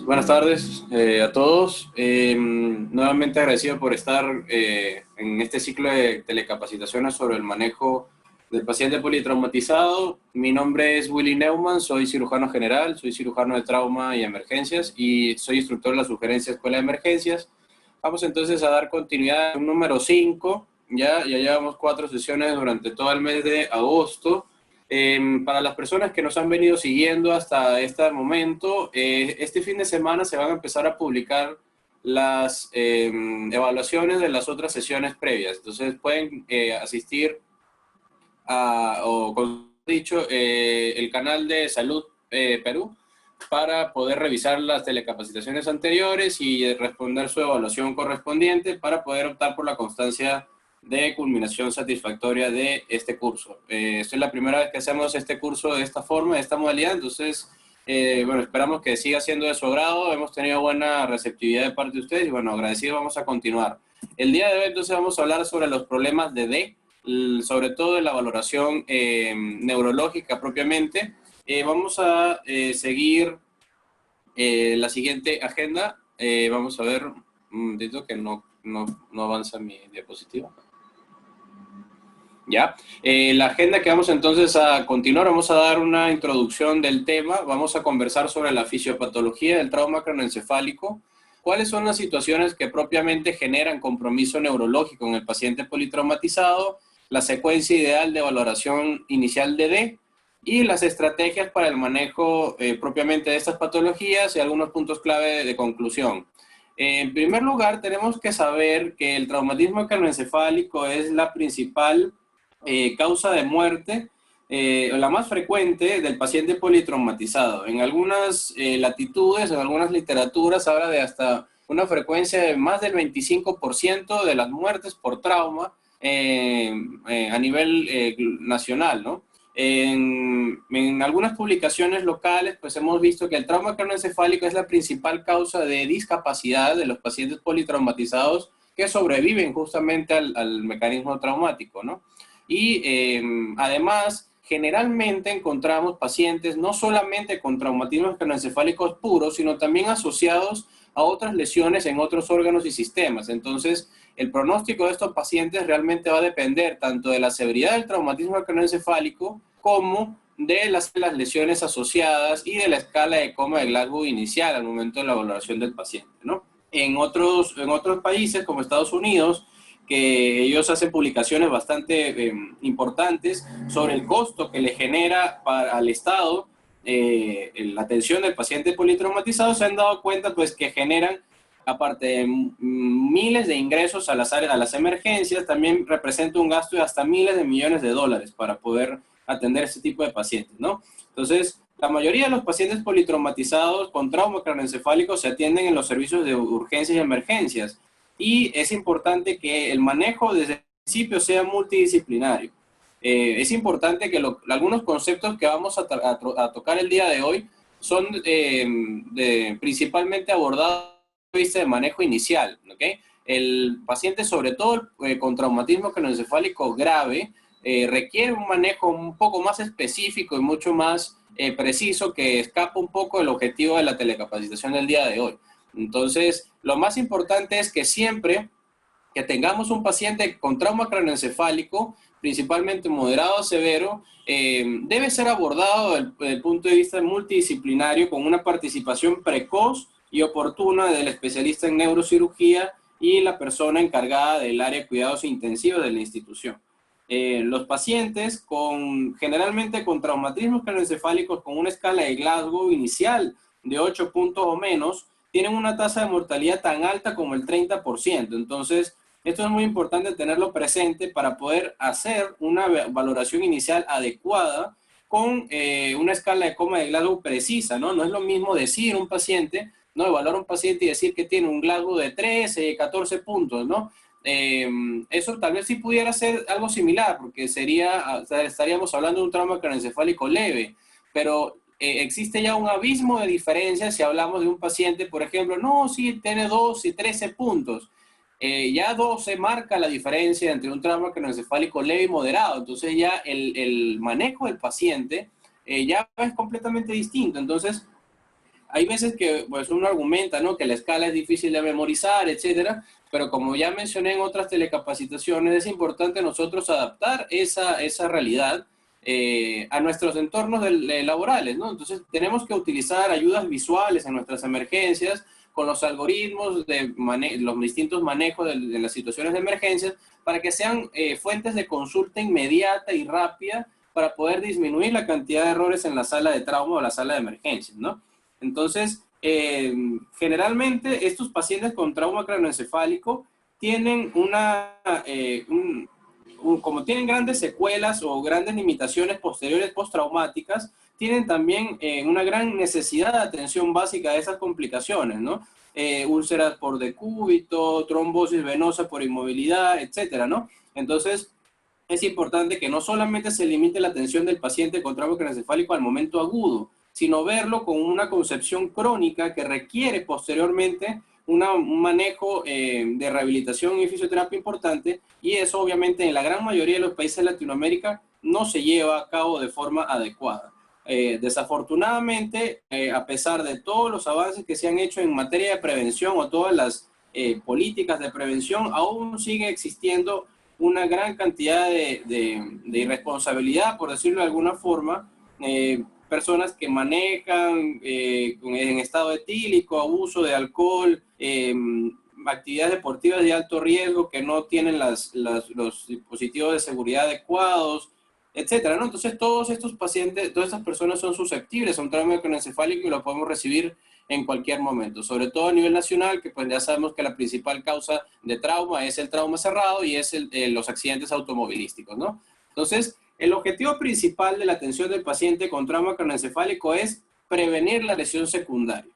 Buenas tardes a todos. Nuevamente agradecido por estar en este ciclo de telecapacitaciones sobre el manejo del paciente politraumatizado. Mi nombre es Willy Neumann, soy cirujano general, soy cirujano de trauma y emergencias y soy instructor de la Sugerencia Escuela de Emergencias. Vamos entonces a dar continuidad al número 5. Ya llevamos 4 sesiones durante todo el mes de agosto. Para las personas que nos han venido siguiendo hasta este momento, este fin de semana se van a empezar a publicar las evaluaciones de las otras sesiones previas. Entonces pueden asistir a, o como he dicho, el canal de Salud Perú para poder revisar las telecapacitaciones anteriores y responder su evaluación correspondiente para poder optar por la constancia de culminación satisfactoria de este curso. Esta es la primera vez que hacemos este curso de esta forma, de esta modalidad, entonces, bueno, esperamos que siga siendo de su agrado. Hemos tenido buena receptividad de parte de ustedes y, bueno, agradecido, vamos a continuar. El día de hoy, entonces, vamos a hablar sobre los problemas de D, sobre todo de la valoración neurológica propiamente. Vamos a seguir la siguiente agenda. Vamos a ver un momentito que no avanza mi diapositiva. ¿Ya? La agenda que vamos entonces a continuar, vamos a dar una introducción del tema, vamos a conversar sobre la fisiopatología del trauma craneoencefálico, cuáles son las situaciones que propiamente generan compromiso neurológico en el paciente politraumatizado, la secuencia ideal de valoración inicial de D y las estrategias para el manejo propiamente de estas patologías y algunos puntos clave de conclusión. En primer lugar, tenemos que saber que el traumatismo craneoencefálico es la principal causa de muerte, la más frecuente del paciente politraumatizado. En algunas latitudes, en algunas literaturas, habla de hasta una frecuencia de más del 25% de las muertes por trauma a nivel nacional, ¿no? En algunas publicaciones locales, pues hemos visto que el trauma craneoencefálico es la principal causa de discapacidad de los pacientes politraumatizados que sobreviven justamente al mecanismo traumático, ¿no? Y además, generalmente encontramos pacientes no solamente con traumatismos craneoencefálicos puros, sino también asociados a otras lesiones en otros órganos y sistemas. Entonces, el pronóstico de estos pacientes realmente va a depender tanto de la severidad del traumatismo craneoencefálico como de las lesiones asociadas y de la escala de coma de Glasgow inicial al momento de la valoración del paciente, ¿no? En otros países, como Estados Unidos, que ellos hacen publicaciones bastante importantes sobre el costo que le genera al Estado la atención del paciente politraumatizado, se han dado cuenta pues que generan, aparte de miles de ingresos a las emergencias, también representa un gasto de hasta miles de millones de dólares para poder atender ese tipo de pacientes, ¿no? Entonces, la mayoría de los pacientes politraumatizados con trauma craneoencefálico se atienden en los servicios de urgencias y emergencias. Y es importante que el manejo desde el principio sea multidisciplinario. Es importante que algunos conceptos que vamos a tocar el día de hoy son principalmente abordados desde el punto de vista de manejo inicial, ¿okay? El paciente, sobre todo con traumatismo craneoencefálico grave, requiere un manejo un poco más específico y mucho más preciso, que escapa un poco del objetivo de la telecapacitación del día de hoy. Entonces, lo más importante es que siempre que tengamos un paciente con trauma craneoencefálico, principalmente moderado o severo, debe ser abordado desde el punto de vista multidisciplinario con una participación precoz y oportuna del especialista en neurocirugía y la persona encargada del área de cuidados intensivos de la institución. Los pacientes generalmente con traumatismos craneoencefálicos con una escala de Glasgow inicial de 8 puntos o menos, tienen una tasa de mortalidad tan alta como el 30%. Entonces, esto es muy importante tenerlo presente para poder hacer una valoración inicial adecuada con una escala de coma de Glasgow precisa, ¿no? No es lo mismo decir un paciente, ¿no? Evaluar a un paciente y decir que tiene un Glasgow de 13, 14 puntos, ¿no? Eso tal vez sí pudiera ser algo similar, porque estaríamos hablando de un trauma craneoencefálico leve, pero existe ya un abismo de diferencia si hablamos de un paciente, por ejemplo, no, sí, tiene 12 y 13 puntos. Ya 12 marca la diferencia entre un trauma craneoencefálico leve y moderado. Entonces ya el manejo del paciente ya es completamente distinto. Entonces, hay veces que pues, uno argumenta, ¿no?, que la escala es difícil de memorizar, etcétera, pero como ya mencioné en otras telecapacitaciones, es importante nosotros adaptar esa realidad a nuestros entornos laborales, ¿no? Entonces, tenemos que utilizar ayudas visuales en nuestras emergencias con los algoritmos de los distintos manejos de las situaciones de emergencias para que sean fuentes de consulta inmediata y rápida para poder disminuir la cantidad de errores en la sala de trauma o la sala de emergencias, ¿no? Entonces, generalmente estos pacientes con trauma craneoencefálico tienen como tienen grandes secuelas o grandes limitaciones posteriores postraumáticas, tienen también una gran necesidad de atención básica de esas complicaciones, ¿no? Úlceras por decúbito, trombosis venosa por inmovilidad, etcétera, ¿no? Entonces, es importante que no solamente se limite la atención del paciente con trauma craneoencefálico al momento agudo, sino verlo con una concepción crónica que requiere posteriormente un manejo de rehabilitación y fisioterapia importante, y eso obviamente en la gran mayoría de los países de Latinoamérica no se lleva a cabo de forma adecuada. Desafortunadamente, a pesar de todos los avances que se han hecho en materia de prevención o todas las políticas de prevención, aún sigue existiendo una gran cantidad de irresponsabilidad, por decirlo de alguna forma, personas que manejan en estado etílico, abuso de alcohol, actividades deportivas de alto riesgo que no tienen los dispositivos de seguridad adecuados, etcétera, ¿no? Entonces todos estos pacientes, todas estas personas son susceptibles a un trauma craneoencefálico y lo podemos recibir en cualquier momento, sobre todo a nivel nacional, que pues ya sabemos que la principal causa de trauma es el trauma cerrado y es los accidentes automovilísticos, ¿no? Entonces, el objetivo principal de la atención del paciente con trauma craneoencefálico es prevenir la lesión secundaria.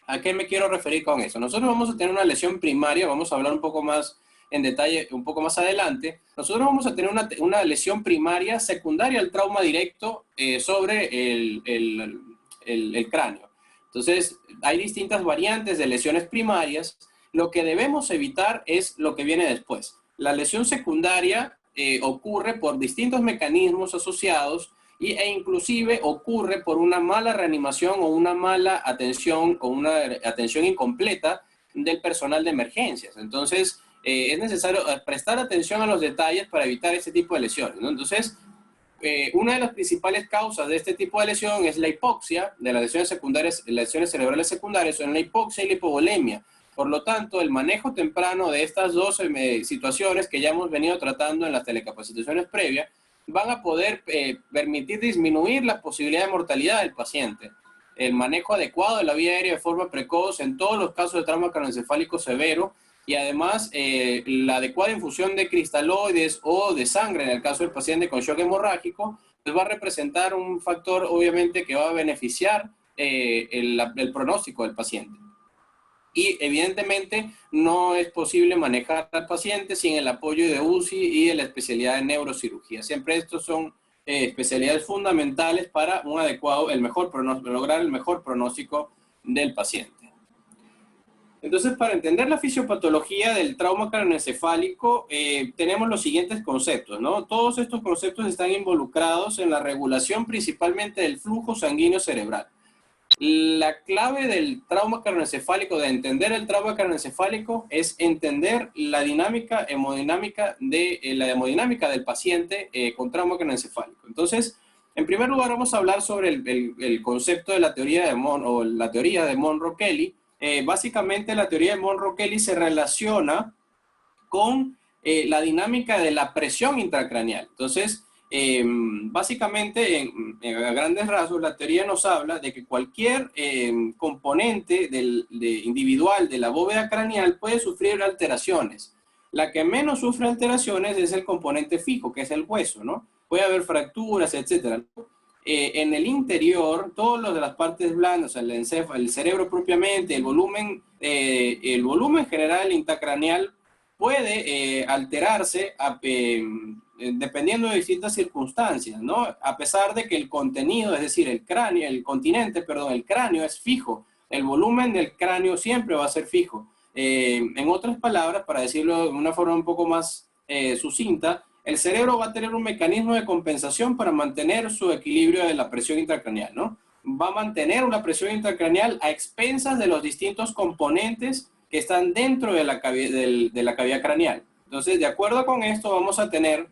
¿A qué me quiero referir con eso? Nosotros vamos a tener una lesión primaria, vamos a hablar un poco más en detalle un poco más adelante. Nosotros vamos a tener una lesión primaria secundaria al trauma directo sobre el cráneo. Entonces, hay distintas variantes de lesiones primarias. Lo que debemos evitar es lo que viene después. La lesión secundaria ocurre por distintos mecanismos asociados e inclusive ocurre por una mala reanimación o una mala atención o una atención incompleta del personal de emergencias. Entonces, es necesario prestar atención a los detalles para evitar este tipo de lesiones, ¿no? Entonces, una de las principales causas de este tipo de lesión es la hipoxia, de las lesiones secundarias, lesiones cerebrales secundarias, son la hipoxia y la hipovolemia. Por lo tanto, el manejo temprano de estas dos situaciones que ya hemos venido tratando en las telecapacitaciones previas van a poder permitir disminuir la posibilidad de mortalidad del paciente. El manejo adecuado de la vía aérea de forma precoz en todos los casos de trauma craneoencefálico severo, y además la adecuada infusión de cristaloides o de sangre en el caso del paciente con shock hemorrágico, pues va a representar un factor obviamente que va a beneficiar el pronóstico del paciente. Y evidentemente no es posible manejar al paciente sin el apoyo de UCI y de la especialidad de neurocirugía. Siempre estos son especialidades fundamentales para un adecuado, lograr el mejor pronóstico del paciente. Entonces, para entender la fisiopatología del trauma craneoencefálico, tenemos los siguientes conceptos, ¿no? Todos estos conceptos están involucrados en la regulación principalmente del flujo sanguíneo cerebral. La clave del trauma craneoencefálico, de entender el trauma craneoencefálico, es entender la dinámica hemodinámica del paciente con trauma craneoencefálico. Entonces, en primer lugar, vamos a hablar sobre el concepto de la teoría de Monro-Kelly. Básicamente, la teoría de Monro-Kelly se relaciona con la dinámica de la presión intracraneal. Entonces, básicamente, a grandes rasgos, la teoría nos habla de que cualquier componente individual de la bóveda craneal puede sufrir alteraciones. La que menos sufre alteraciones es el componente fijo, que es el hueso, ¿no? Puede haber fracturas, etc. En el interior, todas las partes blandas, el cerebro propiamente, el volumen general intracraneal puede alterarse dependiendo de distintas circunstancias, ¿no? A pesar de que el contenido, es decir, el cráneo es fijo. El volumen del cráneo siempre va a ser fijo. En otras palabras, para decirlo de una forma un poco más sucinta, el cerebro va a tener un mecanismo de compensación para mantener su equilibrio de la presión intracraneal, ¿no? va a mantener una presión intracraneal a expensas de los distintos componentes que están dentro de la cavidad craneal. Entonces, de acuerdo con esto, vamos a tener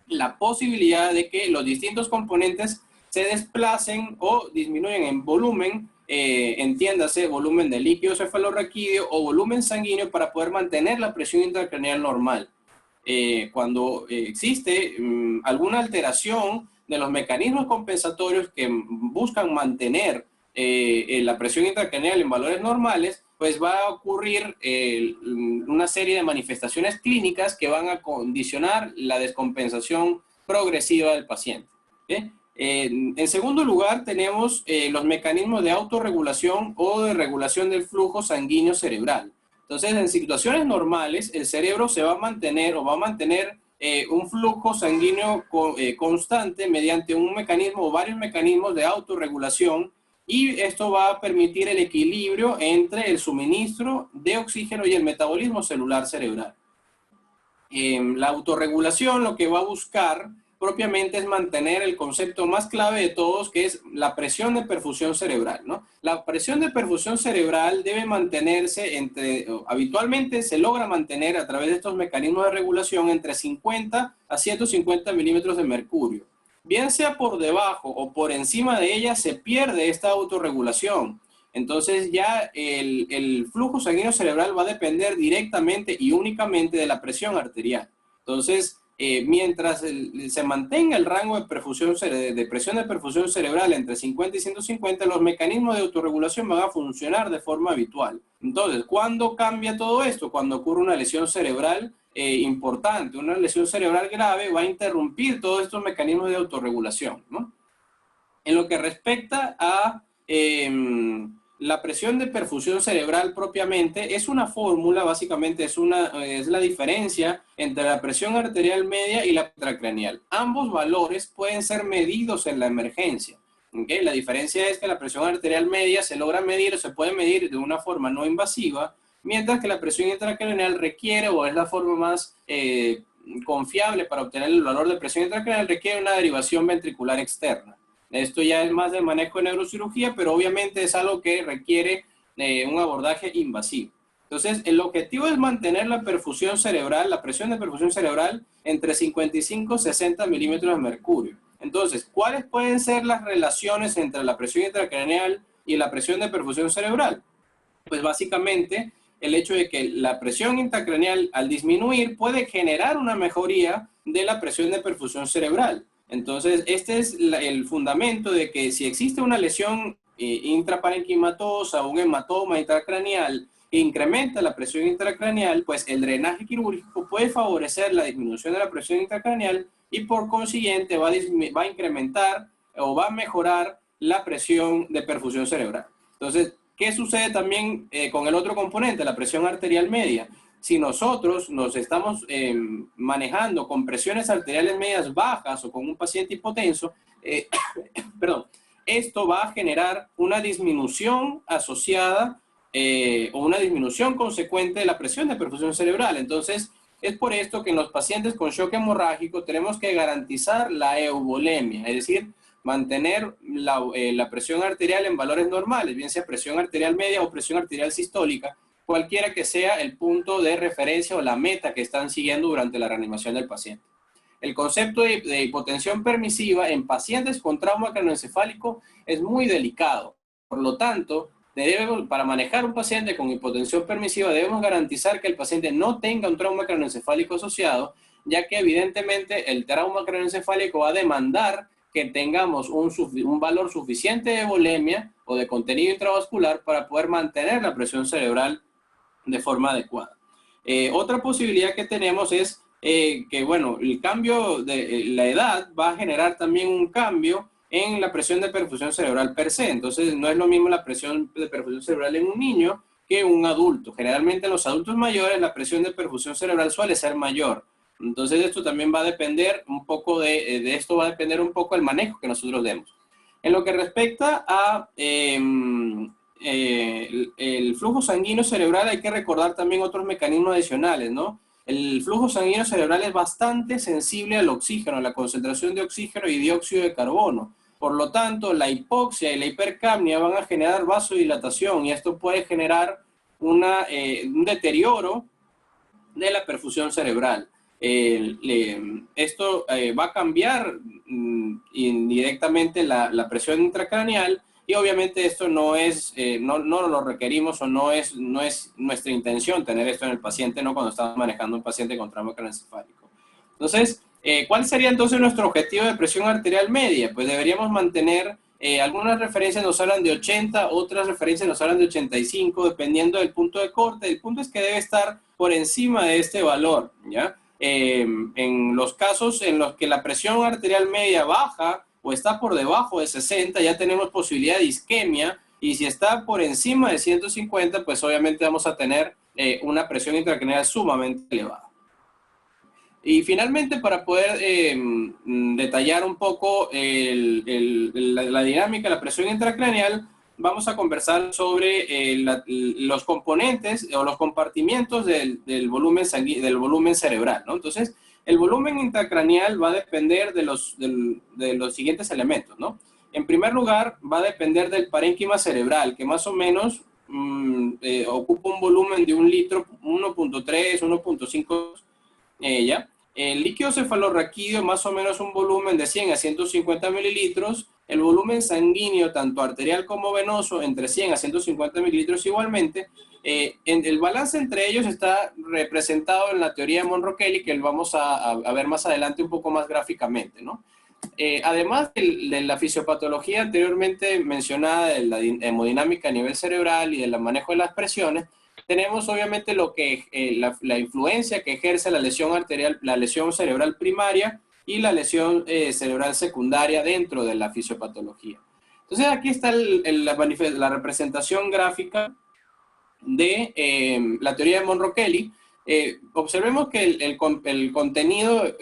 la posibilidad de que los distintos componentes se desplacen o disminuyen en volumen, entiéndase, volumen de líquido cefalorraquídeo o volumen sanguíneo, para poder mantener la presión intracraneal normal. Cuando existe alguna alteración de los mecanismos compensatorios que buscan mantener la presión intracraneal en valores normales, pues va a ocurrir una serie de manifestaciones clínicas que van a condicionar la descompensación progresiva del paciente. En segundo lugar, tenemos los mecanismos de autorregulación o de regulación del flujo sanguíneo cerebral. Entonces, en situaciones normales, el cerebro se va a mantener o va a mantener un flujo sanguíneo constante mediante un mecanismo o varios mecanismos de autorregulación, y esto va a permitir el equilibrio entre el suministro de oxígeno y el metabolismo celular cerebral. La autorregulación lo que va a buscar propiamente es mantener el concepto más clave de todos, que es la presión de perfusión cerebral, ¿no? La presión de perfusión cerebral debe mantenerse habitualmente se logra mantener a través de estos mecanismos de regulación entre 50 a 150 milímetros de mercurio. Bien sea por debajo o por encima de ella, se pierde esta autorregulación. Entonces ya el flujo sanguíneo cerebral va a depender directamente y únicamente de la presión arterial. Entonces, mientras se mantenga el rango de presión de perfusión cerebral entre 50 y 150, los mecanismos de autorregulación van a funcionar de forma habitual. Entonces, ¿cuándo cambia todo esto? Cuando ocurre una lesión cerebral importante, una lesión cerebral grave, va a interrumpir todos estos mecanismos de autorregulación, ¿no? En lo que respecta a la presión de perfusión cerebral propiamente, es una fórmula, básicamente es la diferencia entre la presión arterial media y la intracraneal. Ambos valores pueden ser medidos en la emergencia. ¿Okay? La diferencia es que la presión arterial media se logra medir o se puede medir de una forma no invasiva, mientras que la presión intracraneal requiere, o es la forma más confiable para obtener el valor de presión intracraneal, requiere una derivación ventricular externa. Esto ya es más del manejo de neurocirugía, pero obviamente es algo que requiere un abordaje invasivo. Entonces, el objetivo es mantener la perfusión cerebral, la presión de perfusión cerebral, entre 55 y 60 milímetros de mercurio. Entonces, ¿cuáles pueden ser las relaciones entre la presión intracraneal y la presión de perfusión cerebral? Pues básicamente el hecho de que la presión intracraneal al disminuir puede generar una mejoría de la presión de perfusión cerebral. Entonces, este es el fundamento de que si existe una lesión intraparenquimatosa o un hematoma intracraneal que incrementa la presión intracraneal, pues el drenaje quirúrgico puede favorecer la disminución de la presión intracraneal y por consiguiente va a incrementar o va a mejorar la presión de perfusión cerebral. Entonces, ¿qué sucede también con el otro componente, la presión arterial media? Si nosotros nos estamos manejando con presiones arteriales medias bajas o con un paciente hipotenso, perdón, esto va a generar una disminución asociada o una disminución consecuente de la presión de perfusión cerebral. Entonces, es por esto que en los pacientes con shock hemorrágico tenemos que garantizar la euvolemia, es decir, mantener la presión arterial en valores normales, bien sea presión arterial media o presión arterial sistólica, cualquiera que sea el punto de referencia o la meta que están siguiendo durante la reanimación del paciente. El concepto de hipotensión permisiva en pacientes con trauma craneoencefálico es muy delicado. Por lo tanto, para manejar un paciente con hipotensión permisiva debemos garantizar que el paciente no tenga un trauma craneoencefálico asociado, ya que evidentemente el trauma craneoencefálico va a demandar que tengamos un valor suficiente de volemia o de contenido intravascular para poder mantener la presión cerebral de forma adecuada. Otra posibilidad que tenemos es que, bueno, el cambio de la edad va a generar también un cambio en la presión de perfusión cerebral per se. Entonces, no es lo mismo la presión de perfusión cerebral en un niño que un adulto. Generalmente en los adultos mayores la presión de perfusión cerebral suele ser mayor. Entonces, esto también va a depender un poco de esto va a depender un poco el manejo que nosotros demos. En lo que respecta a el flujo sanguíneo cerebral, hay que recordar también otros mecanismos adicionales, ¿no? El flujo sanguíneo cerebral es bastante sensible al oxígeno, a la concentración de oxígeno y dióxido de carbono. Por lo tanto, la hipoxia y la hipercapnia van a generar vasodilatación y esto puede generar un deterioro de la perfusión cerebral. Esto va a cambiar indirectamente la presión intracraneal y obviamente esto no lo requerimos o no es nuestra intención tener esto en el paciente, ¿no? Cuando estamos manejando un paciente con trauma craneoencefálico. Entonces, ¿cuál sería entonces nuestro objetivo de presión arterial media? Pues deberíamos mantener, algunas referencias nos hablan de 80, otras referencias nos hablan de 85, dependiendo del punto de corte. El punto es que debe estar por encima de este valor, ¿ya? En los casos en los que la presión arterial media baja o está por debajo de 60, ya tenemos posibilidad de isquemia, y si está por encima de 150, pues obviamente vamos a tener una presión intracraneal sumamente elevada. Y finalmente, para poder detallar un poco la dinámica de la presión intracraneal, vamos a conversar sobre los componentes o los compartimientos del volumen cerebral, ¿no? Entonces, el volumen intracraneal va a depender de los siguientes elementos, ¿no? En primer lugar, va a depender del parénquima cerebral, que más o menos ocupa un volumen de 1 litro, 1.3, 1.5, ¿ya? El líquido cefalorraquídeo, más o menos un volumen de 100 a 150 mililitros. El volumen sanguíneo, tanto arterial como venoso, entre 100 a 150 mililitros igualmente. El balance entre ellos está representado en la teoría de Monro-Kelly, que vamos a ver más adelante un poco más gráficamente, ¿no? Además de la fisiopatología anteriormente mencionada, de la hemodinámica a nivel cerebral y del manejo de las presiones, tenemos obviamente la influencia que ejerce la lesión arterial, la lesión cerebral primaria y la lesión cerebral secundaria dentro de la fisiopatología. Entonces aquí está la representación gráfica de la teoría de Monro-Kelly. Observemos que el contenido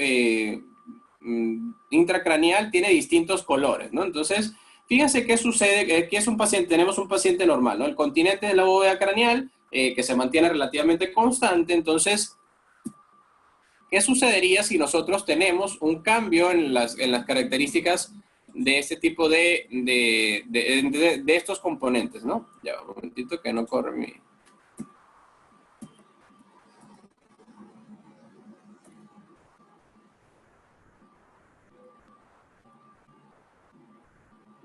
intracraneal tiene distintos colores, ¿no? Entonces, fíjense qué sucede. Aquí tenemos un paciente normal, ¿no? El continente de la bóveda craneal, que se mantiene relativamente constante. Entonces, ¿qué sucedería si nosotros tenemos un cambio en las características de este tipo de estos componentes, ¿no? Ya, un momentito que no corre mi...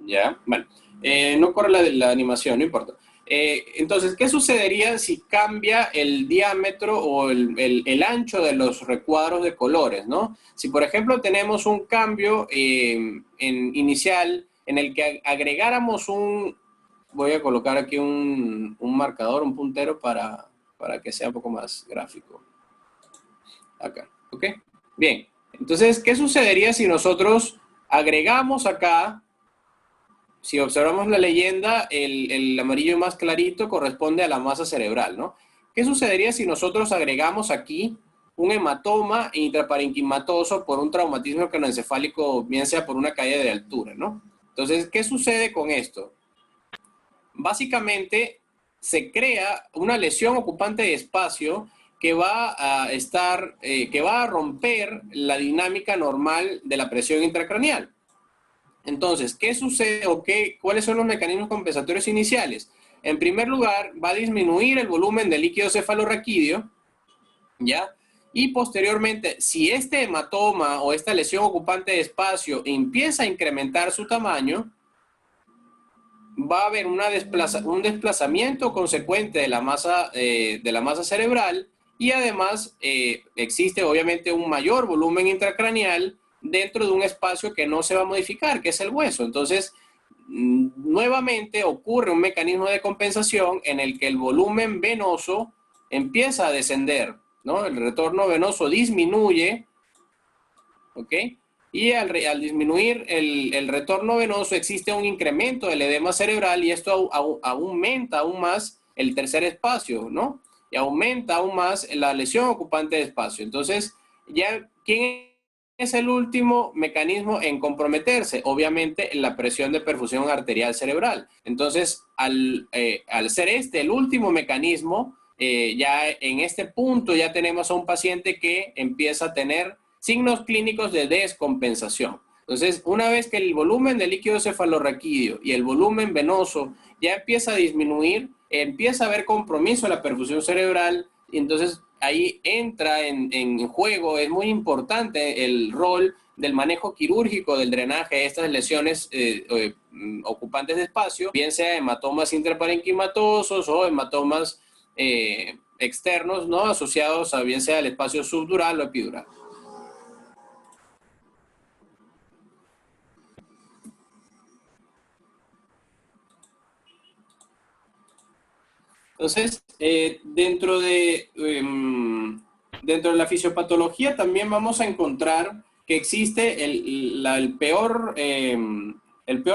Ya, bueno, no corre la animación, no importa. Entonces, ¿qué sucedería si cambia el diámetro o el ancho de los recuadros de colores, ¿no? Si, por ejemplo, tenemos un cambio inicial en el que agregáramos voy a colocar aquí un marcador, un puntero para que sea un poco más gráfico. Acá, ¿ok? Bien, entonces, ¿qué sucedería si nosotros agregamos acá? Si observamos la leyenda, el amarillo más clarito corresponde a la masa cerebral, ¿no? ¿Qué sucedería si nosotros agregamos aquí un hematoma intraparenquimatoso por un traumatismo craneoencefálico, bien sea por una caída de altura, ¿no? Entonces, ¿qué sucede con esto? Básicamente, se crea una lesión ocupante de espacio que va a romper la dinámica normal de la presión intracraneal. Entonces, ¿qué sucede o cuáles son los mecanismos compensatorios iniciales? En primer lugar, va a disminuir el volumen del líquido cefalorraquídeo, ¿ya? Y posteriormente, si este hematoma o esta lesión ocupante de espacio empieza a incrementar su tamaño, va a haber un desplazamiento consecuente de la masa cerebral y además existe obviamente un mayor volumen intracraneal dentro de un espacio que no se va a modificar, que es el hueso. Entonces, nuevamente ocurre un mecanismo de compensación en el que el volumen venoso empieza a descender, ¿no? El retorno venoso disminuye, ¿ok? Y al disminuir el retorno venoso existe un incremento del edema cerebral y esto aumenta aún más el tercer espacio, ¿no? Y aumenta aún más la lesión ocupante de espacio. Entonces, ya, ¿quién es el último mecanismo en comprometerse? Obviamente la presión de perfusión arterial cerebral. Entonces, al ser el último mecanismo, ya en este punto ya tenemos a un paciente que empieza a tener signos clínicos de descompensación. Entonces, una vez que el volumen del líquido cefalorraquídeo y el volumen venoso ya empieza a disminuir, empieza a haber compromiso en la perfusión cerebral, y entonces ahí entra en juego, es muy importante el rol del manejo quirúrgico del drenaje de estas lesiones ocupantes de espacio, bien sea hematomas intraparenquimatosos o hematomas externos, ¿no? Asociados a bien sea el espacio subdural o epidural. Entonces, dentro de la fisiopatología también vamos a encontrar que existe el peor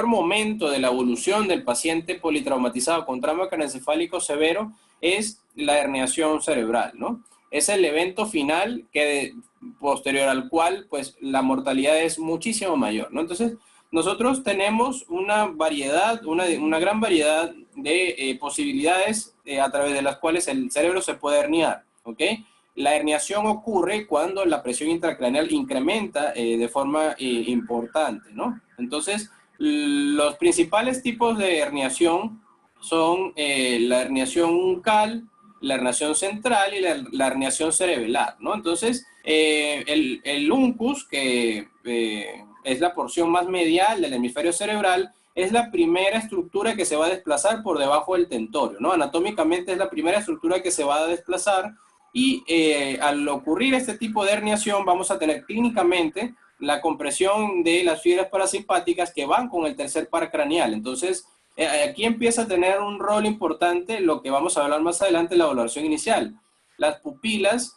momento de la evolución del paciente politraumatizado con trauma craneoencefálico severo es la herniación cerebral, ¿no? Es el evento final posterior al cual, pues, la mortalidad es muchísimo mayor, ¿no? Entonces, nosotros tenemos una gran variedad de posibilidades a través de las cuales el cerebro se puede herniar, ¿ok? La herniación ocurre cuando la presión intracraneal incrementa de forma importante, ¿no? Entonces, los principales tipos de herniación son la herniación uncal, la herniación central y la herniación cerebelar, ¿no? Entonces, el uncus, que es la porción más medial del hemisferio cerebral, es la primera estructura que se va a desplazar por debajo del tentorio, ¿no? Anatómicamente es la primera estructura que se va a desplazar y al ocurrir este tipo de herniación vamos a tener clínicamente la compresión de las fibras parasimpáticas que van con el tercer par craneal. Entonces, aquí empieza a tener un rol importante lo que vamos a hablar más adelante en la valoración inicial. Las pupilas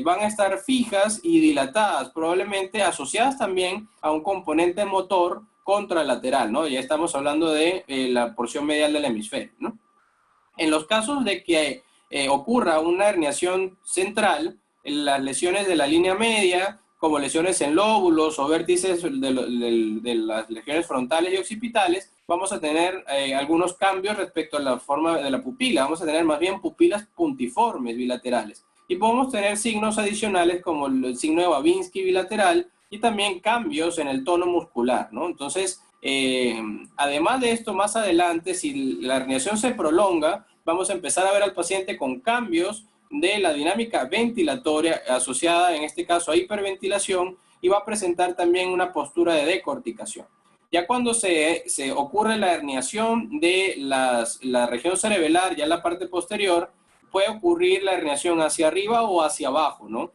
van a estar fijas y dilatadas, probablemente asociadas también a un componente motor contralateral, ¿no? Ya estamos hablando de la porción medial del hemisferio, ¿no? En los casos de que ocurra una herniación central, las lesiones de la línea media, como lesiones en lóbulos o vértices de las lesiones frontales y occipitales, vamos a tener algunos cambios respecto a la forma de la pupila. Vamos a tener más bien pupilas puntiformes bilaterales. Y podemos tener signos adicionales como el signo de Babinski bilateral y también cambios en el tono muscular, ¿no? Entonces, además de esto, más adelante, si la herniación se prolonga, vamos a empezar a ver al paciente con cambios de la dinámica ventilatoria asociada, en este caso, a hiperventilación, y va a presentar también una postura de decorticación. Ya cuando se ocurre la herniación de la región cerebelar, ya en la parte posterior, puede ocurrir la herniación hacia arriba o hacia abajo, ¿no?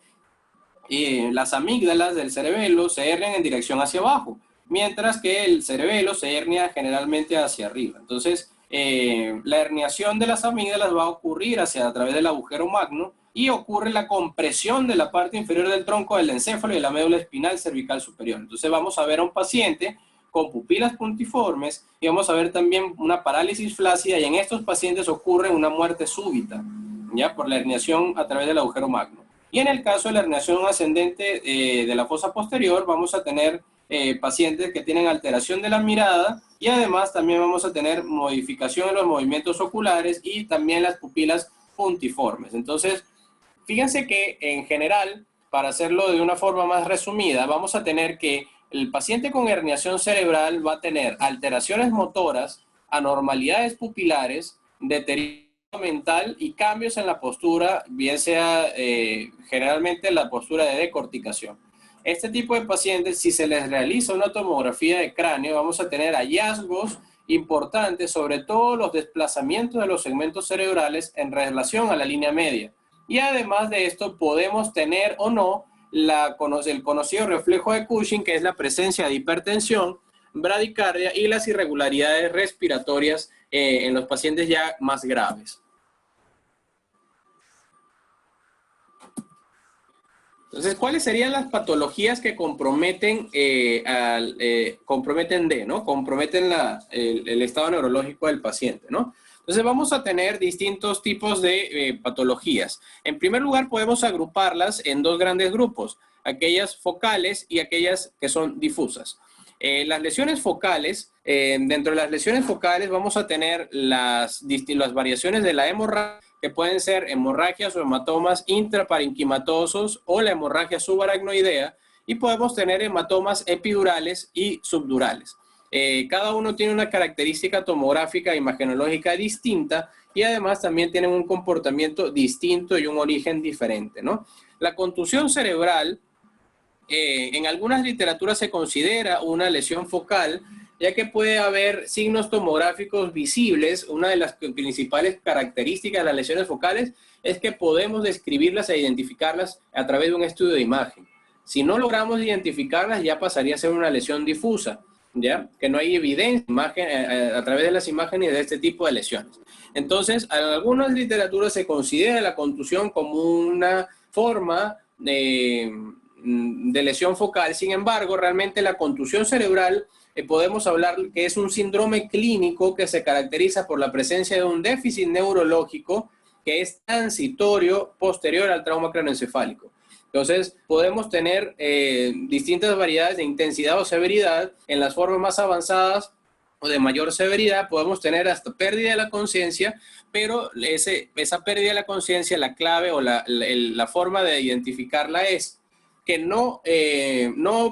Las amígdalas del cerebelo se hernian en dirección hacia abajo, mientras que el cerebelo se hernia generalmente hacia arriba. Entonces, la herniación de las amígdalas va a ocurrir a través del agujero magno y ocurre la compresión de la parte inferior del tronco del encéfalo y de la médula espinal cervical superior. Entonces, vamos a ver a un paciente con pupilas puntiformes y vamos a ver también una parálisis flácida, y en estos pacientes ocurre una muerte súbita, ¿ya? Por la herniación a través del agujero magno. Y en el caso de la herniación ascendente de la fosa posterior, vamos a tener pacientes que tienen alteración de la mirada, y además también vamos a tener modificación en los movimientos oculares y también las pupilas puntiformes. Entonces, fíjense que en general, para hacerlo de una forma más resumida, vamos a tener que el paciente con herniación cerebral va a tener alteraciones motoras, anormalidades pupilares, deterioro mental y cambios en la postura, bien sea generalmente la postura de decorticación. Este tipo de pacientes, si se les realiza una tomografía de cráneo, vamos a tener hallazgos importantes sobre todos los desplazamientos de los segmentos cerebrales en relación a la línea media. Y además de esto, podemos tener o no el conocido reflejo de Cushing, que es la presencia de hipertensión, bradicardia y las irregularidades respiratorias en los pacientes ya más graves. Entonces, ¿cuáles serían las patologías que comprometen, ¿no? Comprometen el estado neurológico del paciente, ¿no? Entonces, vamos a tener distintos tipos de patologías. En primer lugar, podemos agruparlas en dos grandes grupos, aquellas focales y aquellas que son difusas. Las lesiones focales, dentro de las lesiones focales vamos a tener las variaciones de la hemorragia, que pueden ser hemorragias o hematomas intraparenquimatosos o la hemorragia subaracnoidea, y podemos tener hematomas epidurales y subdurales. Cada uno tiene una característica tomográfica e imagenológica distinta y además también tienen un comportamiento distinto y un origen diferente, ¿no? La contusión cerebral en algunas literaturas se considera una lesión focal, ya que puede haber signos tomográficos visibles. Una de las principales características de las lesiones focales es que podemos describirlas e identificarlas a través de un estudio de imagen. Si no logramos identificarlas, ya pasaría a ser una lesión difusa, ¿ya? Que no hay evidencia a través de las imágenes de este tipo de lesiones. Entonces, en algunas literaturas se considera la contusión como una forma de lesión focal. Sin embargo, realmente la contusión cerebral podemos hablar que es un síndrome clínico que se caracteriza por la presencia de un déficit neurológico que es transitorio posterior al trauma craneoencefálico. Entonces, podemos tener distintas variedades de intensidad o severidad. En las formas más avanzadas o de mayor severidad podemos tener hasta pérdida de la conciencia, pero esa pérdida de la conciencia, la clave o la forma de identificarla es que no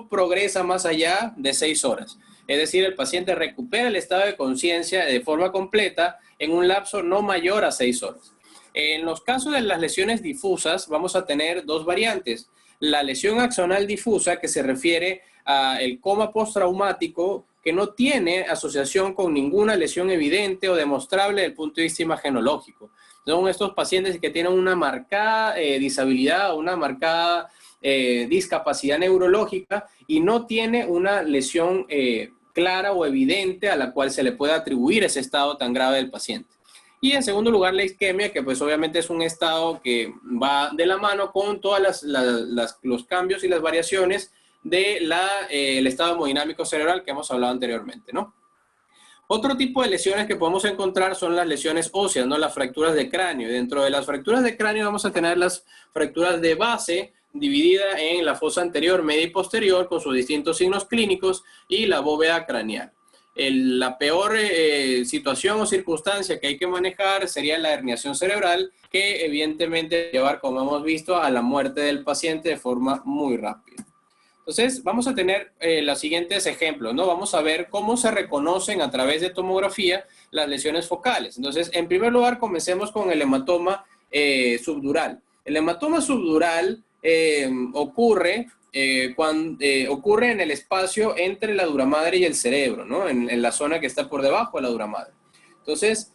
progresa más allá de 6 horas. Es decir, el paciente recupera el estado de conciencia de forma completa en un lapso no mayor a 6 horas. En los casos de las lesiones difusas vamos a tener dos variantes. La lesión axonal difusa, que se refiere al coma postraumático, que no tiene asociación con ninguna lesión evidente o demostrable desde el punto de vista imagenológico. Son estos pacientes que tienen una marcada disabilidad o una marcada discapacidad neurológica y no tiene una lesión clara o evidente a la cual se le pueda atribuir ese estado tan grave del paciente. Y en segundo lugar, la isquemia, que pues obviamente es un estado que va de la mano con todos los cambios y las variaciones del estado hemodinámico cerebral que hemos hablado anteriormente, ¿no? Otro tipo de lesiones que podemos encontrar son las lesiones óseas, ¿no? Las fracturas de cráneo. Dentro de las fracturas de cráneo vamos a tener las fracturas de base, dividida en la fosa anterior, media y posterior, con sus distintos signos clínicos, y la bóveda craneal. La peor situación o circunstancia que hay que manejar sería la herniación cerebral, que evidentemente llevar, como hemos visto, a la muerte del paciente de forma muy rápida. Entonces, vamos a tener los siguientes ejemplos, ¿no? Vamos a ver cómo se reconocen a través de tomografía las lesiones focales. Entonces, en primer lugar, comencemos con el hematoma subdural. El hematoma subdural ocurre en el espacio entre la dura madre y el cerebro, ¿no? En la zona que está por debajo de la dura madre. Entonces,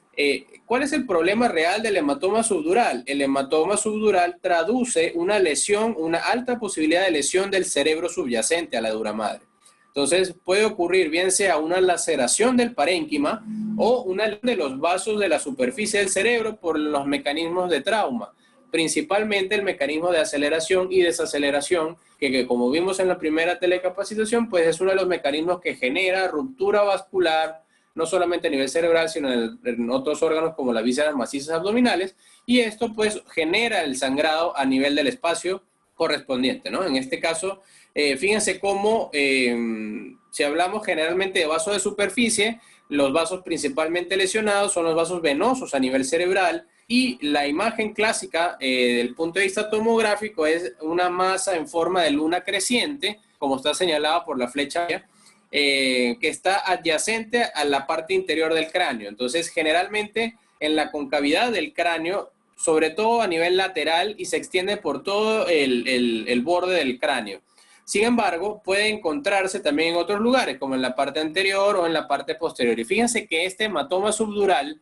¿cuál es el problema real del hematoma subdural? El hematoma subdural traduce una lesión, una alta posibilidad de lesión del cerebro subyacente a la dura madre. Entonces, puede ocurrir bien sea una laceración del parénquima o una lesión de los vasos de la superficie del cerebro por los mecanismos de trauma. Principalmente el mecanismo de aceleración y desaceleración, que como vimos en la primera telecapacitación, pues es uno de los mecanismos que genera ruptura vascular, no solamente a nivel cerebral, sino en otros órganos como las vísceras macizas abdominales, y esto pues genera el sangrado a nivel del espacio correspondiente, ¿no? En este caso, fíjense cómo, si hablamos generalmente de vasos de superficie, los vasos principalmente lesionados son los vasos venosos a nivel cerebral, y la imagen clásica del punto de vista tomográfico es una masa en forma de luna creciente, como está señalada por la flecha, que está adyacente a la parte interior del cráneo. Entonces, generalmente en la concavidad del cráneo, sobre todo a nivel lateral, y se extiende por todo el borde del cráneo. Sin embargo, puede encontrarse también en otros lugares, como en la parte anterior o en la parte posterior. Y fíjense que este hematoma subdural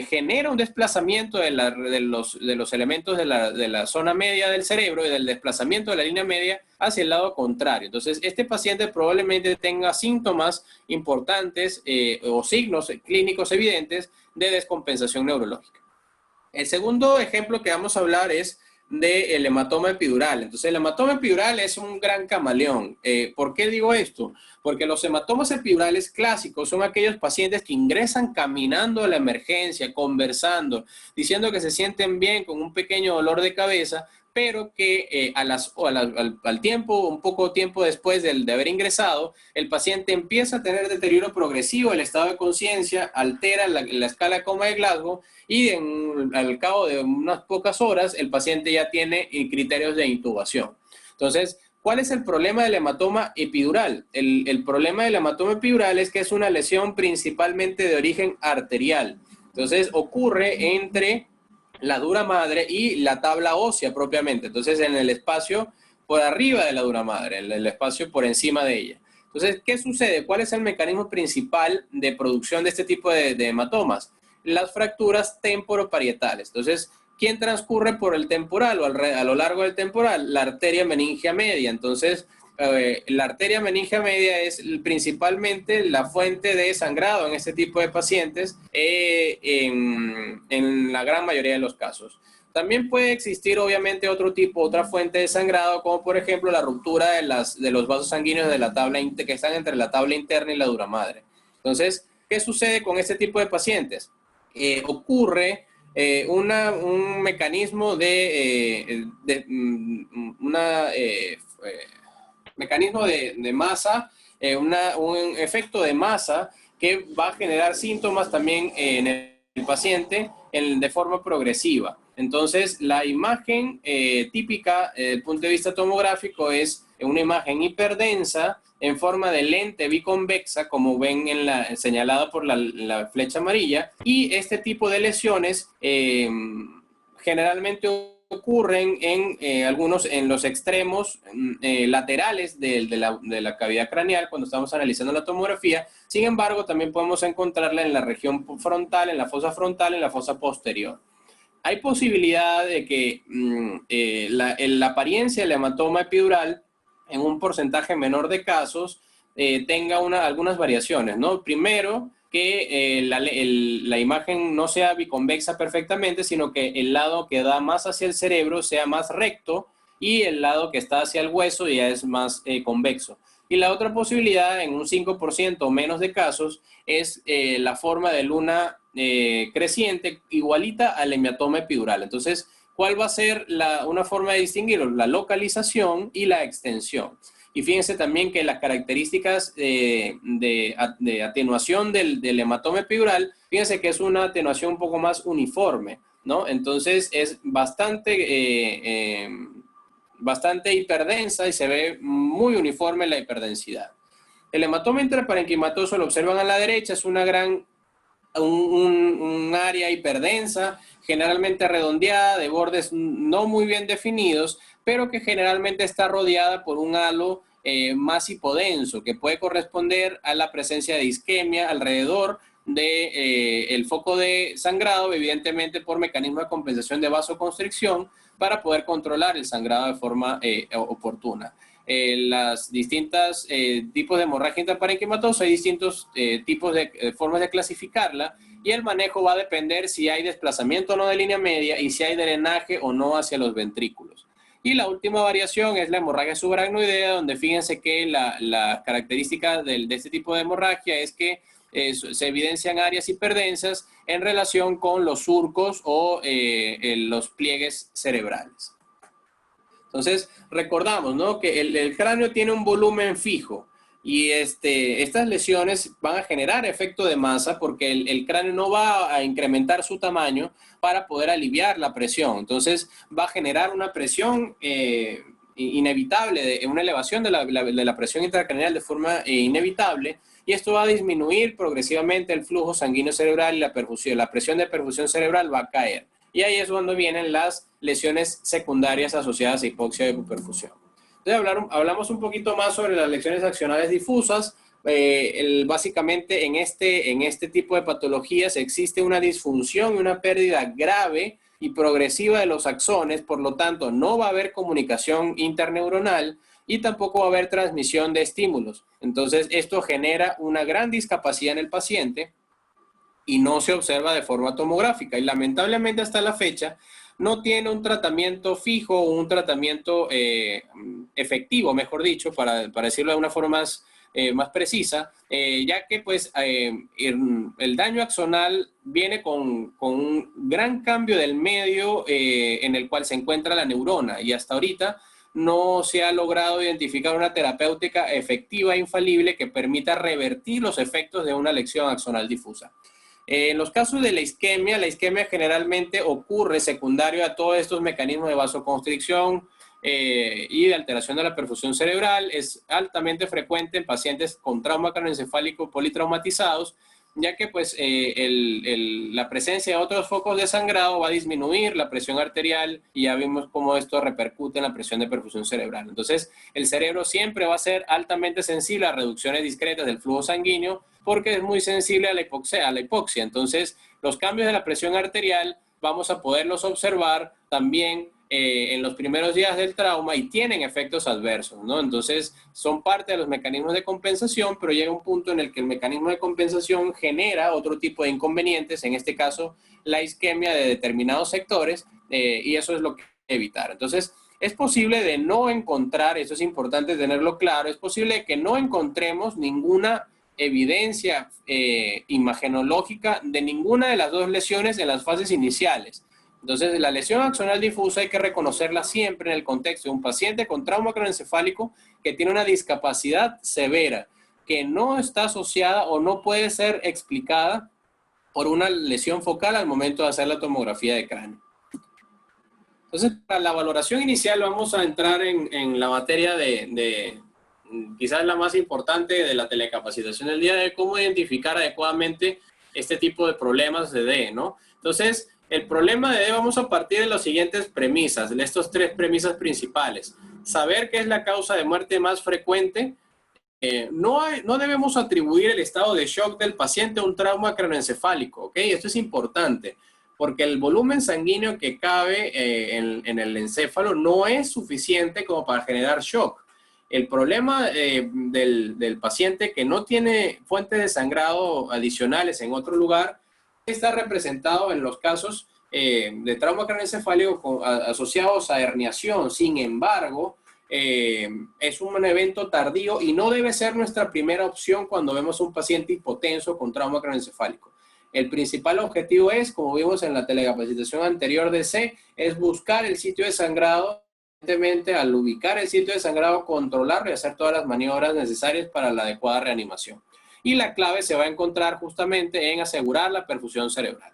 genera un desplazamiento de los elementos de la zona media del cerebro y del desplazamiento de la línea media hacia el lado contrario. Entonces, este paciente probablemente tenga síntomas importantes o signos clínicos evidentes de descompensación neurológica. El segundo ejemplo que vamos a hablar es del hematoma epidural. Entonces, el hematoma epidural es un gran camaleón. ¿Por qué digo esto? Porque los hematomas epidurales clásicos son aquellos pacientes que ingresan caminando a la emergencia, conversando, diciendo que se sienten bien con un pequeño dolor de cabeza, pero que al tiempo, un poco tiempo después de haber ingresado, el paciente empieza a tener deterioro progresivo del estado de conciencia, altera la escala coma de Glasgow y al cabo de unas pocas horas el paciente ya tiene criterios de intubación. Entonces, ¿Cuál es el problema del hematoma epidural? El problema del hematoma epidural es que es una lesión principalmente de origen arterial. Entonces ocurre entre la dura madre y la tabla ósea propiamente. Entonces en el espacio por arriba de la dura madre, en el espacio por encima de ella. Entonces, ¿qué sucede? ¿Cuál es el mecanismo principal de producción de este tipo de hematomas? Las fracturas temporoparietales. Entonces, ¿quién transcurre por el temporal o a lo largo del temporal? La arteria meningia media. Entonces, la arteria meningia media es principalmente la fuente de sangrado en este tipo de pacientes en la gran mayoría de los casos. También puede existir, obviamente, otra fuente de sangrado, como por ejemplo la ruptura de los vasos sanguíneos de la tabla que están entre la tabla interna y la dura madre. Entonces, ¿qué sucede con este tipo de pacientes? Ocurre un mecanismo mecanismo de masa, un efecto de masa que va a generar síntomas también en el paciente de forma progresiva. Entonces, la imagen típica desde el punto de vista tomográfico es una imagen hiperdensa en forma de lente biconvexa, como ven señalada por la flecha amarilla, y este tipo de lesiones generalmente ocurren en los extremos laterales de la cavidad craneal cuando estamos analizando la tomografía. Sin embargo, también podemos encontrarla en la región frontal, en la fosa posterior. Hay posibilidad de que la apariencia del hematoma epidural en un porcentaje menor de casos tenga algunas variaciones, ¿no? Primero, que la imagen no sea biconvexa perfectamente, sino que el lado que da más hacia el cerebro sea más recto y el lado que está hacia el hueso ya es más convexo. Y la otra posibilidad, en un 5% o menos de casos, es la forma de luna creciente igualita al hematoma epidural. Entonces, ¿cuál va a ser una forma de distinguirlo? La localización y la extensión. Y fíjense también que las características de atenuación del hematoma epidural, fíjense que es una atenuación un poco más uniforme, ¿no? Entonces es bastante hiperdensa y se ve muy uniforme la hiperdensidad. El hematoma intraparenquimatoso lo observan a la derecha, es un área hiperdensa, generalmente redondeada, de bordes no muy bien definidos, pero que generalmente está rodeada por un halo más hipodenso, que puede corresponder a la presencia de isquemia alrededor del foco de sangrado, evidentemente por mecanismo de compensación de vasoconstricción, para poder controlar el sangrado de forma oportuna. Las distintas tipos de hemorragia intraparenquimatosa, hay distintos tipos de formas de clasificarla, y el manejo va a depender si hay desplazamiento o no de línea media y si hay drenaje o no hacia los ventrículos. Y la última variación es la hemorragia subaracnoidea, donde fíjense que la característica de este tipo de hemorragia es que se evidencian áreas hiperdensas en relación con los surcos o los pliegues cerebrales. Entonces, recordamos, ¿no?, que el cráneo tiene un volumen fijo y estas lesiones van a generar efecto de masa porque el cráneo no va a incrementar su tamaño para poder aliviar la presión. Entonces, va a generar una presión inevitable, una elevación de la presión intracraneal de forma inevitable, y esto va a disminuir progresivamente el flujo sanguíneo cerebral y la presión de perfusión cerebral va a caer. Y ahí es cuando vienen las lesiones secundarias asociadas a hipoxia de hipoperfusión. Entonces hablamos un poquito más sobre las lesiones axonales difusas. Básicamente en este tipo de patologías existe una disfunción y una pérdida grave y progresiva de los axones, por lo tanto no va a haber comunicación interneuronal y tampoco va a haber transmisión de estímulos. Entonces esto genera una gran discapacidad en el paciente y no se observa de forma tomográfica, y lamentablemente hasta la fecha no tiene un tratamiento fijo o un tratamiento efectivo, mejor dicho, para decirlo de una forma más precisa, ya que pues el daño axonal viene con un gran cambio del medio en el cual se encuentra la neurona, y hasta ahorita no se ha logrado identificar una terapéutica efectiva e infalible que permita revertir los efectos de una lesión axonal difusa. En los casos de la isquemia generalmente ocurre secundario a todos estos mecanismos de vasoconstricción, y de alteración de la perfusión cerebral. Es altamente frecuente en pacientes con trauma craneoencefálico politraumatizados, ya que pues la presencia de otros focos de sangrado va a disminuir la presión arterial y ya vimos cómo esto repercute en la presión de perfusión cerebral. Entonces, el cerebro siempre va a ser altamente sensible a reducciones discretas del flujo sanguíneo porque es muy sensible a la hipoxia. Entonces, los cambios de la presión arterial vamos a poderlos observar también en los primeros días del trauma y tienen efectos adversos, ¿no? Entonces, son parte de los mecanismos de compensación, pero llega un punto en el que el mecanismo de compensación genera otro tipo de inconvenientes, en este caso, la isquemia de determinados sectores, y eso es lo que hay que evitar. Entonces, es posible de no encontrar, eso es importante tenerlo claro, es posible que no encontremos ninguna evidencia imagenológica de ninguna de las dos lesiones en las fases iniciales. Entonces, la lesión axonal difusa hay que reconocerla siempre en el contexto de un paciente con trauma craneoencefálico que tiene una discapacidad severa, que no está asociada o no puede ser explicada por una lesión focal al momento de hacer la tomografía de cráneo. Entonces, para la valoración inicial vamos a entrar en la materia de quizás la más importante de la telecapacitación del día de cómo identificar adecuadamente este tipo de problemas de DE, ¿no? Entonces, el problema de DE vamos a partir de las siguientes premisas, de estas tres premisas principales. Saber qué es la causa de muerte más frecuente. No debemos atribuir el estado de shock del paciente a un trauma craneoencefálico, ¿ok? Esto es importante, porque el volumen sanguíneo que cabe en el encéfalo no es suficiente como para generar shock. El problema del paciente que no tiene fuentes de sangrado adicionales en otro lugar está representado en los casos de trauma craneoencefálico asociados a herniación. Sin embargo, es un evento tardío y no debe ser nuestra primera opción cuando vemos un paciente hipotenso con trauma craneoencefálico. El principal objetivo es, como vimos en la telecapacitación anterior de C, es buscar el sitio de sangrado. Evidentemente, al ubicar el sitio de sangrado, controlarlo y hacer todas las maniobras necesarias para la adecuada reanimación. Y la clave se va a encontrar justamente en asegurar la perfusión cerebral.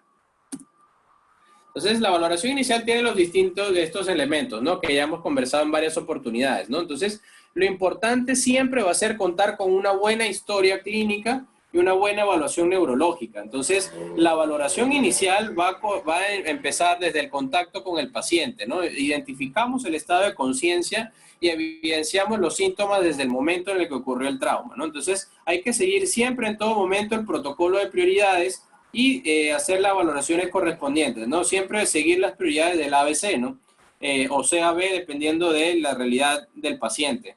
Entonces, la valoración inicial tiene los distintos de estos elementos, ¿no? Que ya hemos conversado en varias oportunidades, ¿no? Entonces, lo importante siempre va a ser contar con una buena historia clínica y una buena evaluación neurológica. Entonces, la valoración inicial va a empezar desde el contacto con el paciente, ¿no? Identificamos el estado de conciencia y evidenciamos los síntomas desde el momento en el que ocurrió el trauma, ¿no? Entonces, hay que seguir siempre en todo momento el protocolo de prioridades y hacer las valoraciones correspondientes, ¿no? Siempre seguir las prioridades del ABC, ¿no? O CAB, dependiendo de la realidad del paciente.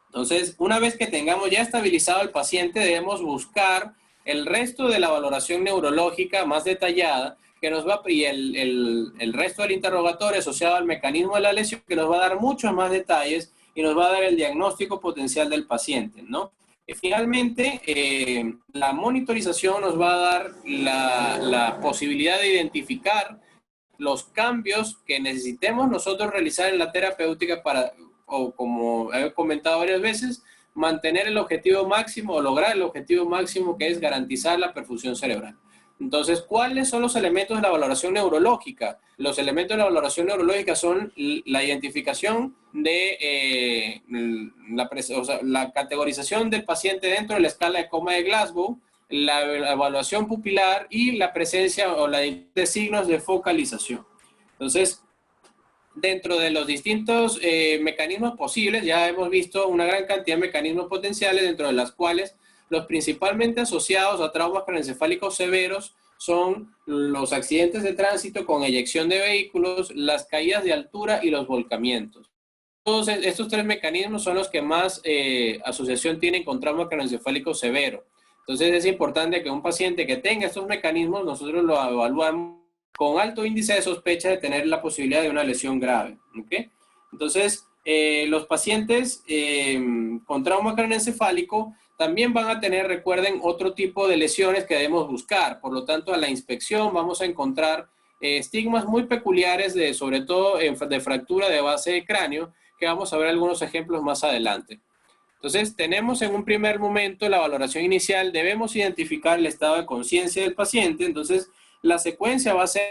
Entonces, una vez que tengamos ya estabilizado al paciente, debemos buscar el resto de la valoración neurológica más detallada que nos va, y el resto del interrogatorio asociado al mecanismo de la lesión, que nos va a dar muchos más detalles y nos va a dar el diagnóstico potencial del paciente, ¿no? Finalmente, la monitorización nos va a dar la posibilidad de identificar los cambios que necesitemos nosotros realizar en la terapéutica para, o como he comentado varias veces, mantener el objetivo máximo o lograr el objetivo máximo, que es garantizar la perfusión cerebral. Entonces, ¿cuáles son los elementos de la valoración neurológica? Los elementos de la valoración neurológica son la identificación de la categorización del paciente dentro de la escala de coma de Glasgow, la evaluación pupilar y la presencia o la de signos de focalización. Entonces, dentro de los distintos mecanismos posibles, ya hemos visto una gran cantidad de mecanismos potenciales, dentro de las cuales los principalmente asociados a traumas craneoencefálicos severos son los accidentes de tránsito con eyección de vehículos, las caídas de altura y los volcamientos. Todos estos tres mecanismos son los que más asociación tienen con trauma craneoencefálico severo. Entonces es importante que un paciente que tenga estos mecanismos, nosotros lo evaluamos con alto índice de sospecha de tener la posibilidad de una lesión grave, ¿ok? Entonces, los pacientes con trauma craneoencefálico también van a tener, recuerden, otro tipo de lesiones que debemos buscar. Por lo tanto, a la inspección vamos a encontrar estigmas muy peculiares, sobre todo de fractura de base de cráneo, que vamos a ver algunos ejemplos más adelante. Entonces, tenemos en un primer momento la valoración inicial, debemos identificar el estado de conciencia del paciente. Entonces, la secuencia va a ser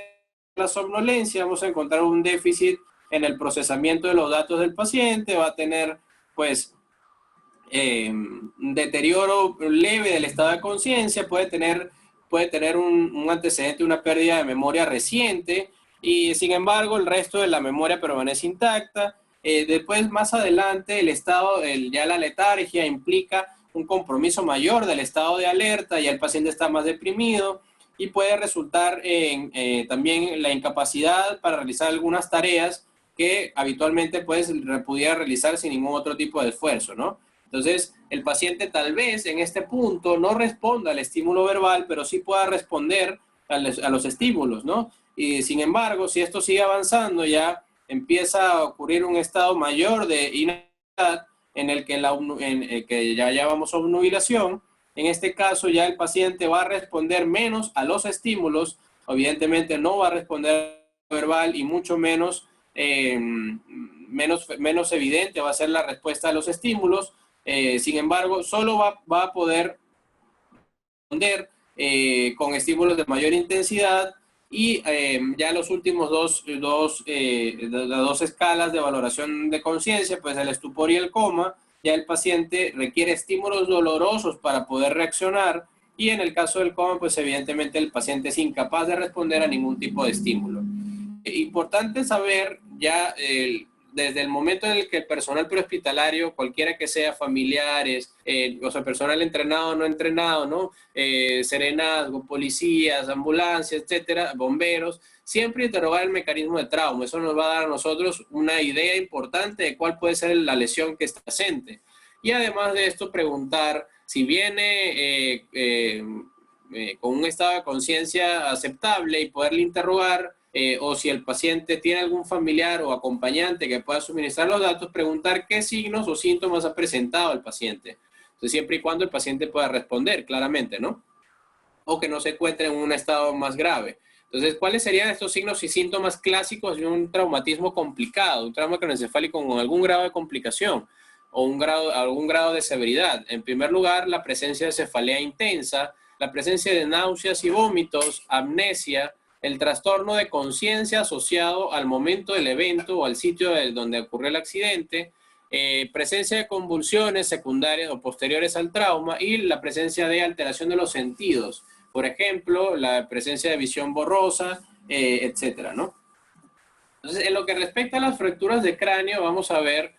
la somnolencia, vamos a encontrar un déficit en el procesamiento de los datos del paciente, va a tener, pues, deterioro leve del estado de conciencia, puede tener un antecedente, una pérdida de memoria reciente, y sin embargo el resto de la memoria permanece intacta. Después, más adelante, ya la letargia implica un compromiso mayor del estado de alerta, ya el paciente está más deprimido y puede resultar en también la incapacidad para realizar algunas tareas que habitualmente pudiera realizar sin ningún otro tipo de esfuerzo, ¿no? Entonces, el paciente tal vez en este punto no responda al estímulo verbal, pero sí pueda responder a los estímulos, ¿no? Y sin embargo, si esto sigue avanzando, ya empieza a ocurrir un estado mayor de inactividad en el que ya llamamos obnubilación. En este caso, ya el paciente va a responder menos a los estímulos, evidentemente no va a responder verbal y mucho menos, menos evidente va a ser la respuesta a los estímulos. Sin embargo, solo va a poder responder con estímulos de mayor intensidad y ya los últimos dos escalas de valoración de conciencia, pues el estupor y el coma, ya el paciente requiere estímulos dolorosos para poder reaccionar y en el caso del coma, pues evidentemente el paciente es incapaz de responder a ningún tipo de estímulo. Importante saber ya desde el momento en el que el personal prehospitalario, cualquiera que sea, familiares, o sea, personal entrenado o no entrenado, ¿no? Serenazgo, policías, ambulancias, etcétera, bomberos, siempre interrogar el mecanismo de trauma. Eso nos va a dar a nosotros una idea importante de cuál puede ser la lesión que está presente. Y además de esto, preguntar si viene con un estado de conciencia aceptable y poderle interrogar, o si el paciente tiene algún familiar o acompañante que pueda suministrar los datos, preguntar qué signos o síntomas ha presentado el paciente. Entonces, siempre y cuando el paciente pueda responder claramente, ¿no? O que no se encuentre en un estado más grave. Entonces, ¿cuáles serían estos signos y síntomas clásicos de un traumatismo complicado, un trauma craneoencefálico con algún grado de complicación o algún grado de severidad? En primer lugar, la presencia de cefalea intensa, la presencia de náuseas y vómitos, amnesia, el trastorno de conciencia asociado al momento del evento o al sitio donde ocurrió el accidente, presencia de convulsiones secundarias o posteriores al trauma y la presencia de alteración de los sentidos. Por ejemplo, la presencia de visión borrosa, etcétera, ¿no? Entonces, en lo que respecta a las fracturas de cráneo, vamos a ver,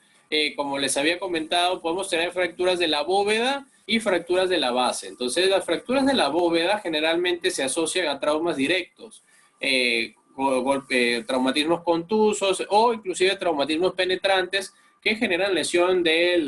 como les había comentado, podemos tener fracturas de la bóveda y fracturas de la base. Entonces, las fracturas de la bóveda generalmente se asocian a traumas directos, traumatismos contusos o inclusive traumatismos penetrantes que generan lesión de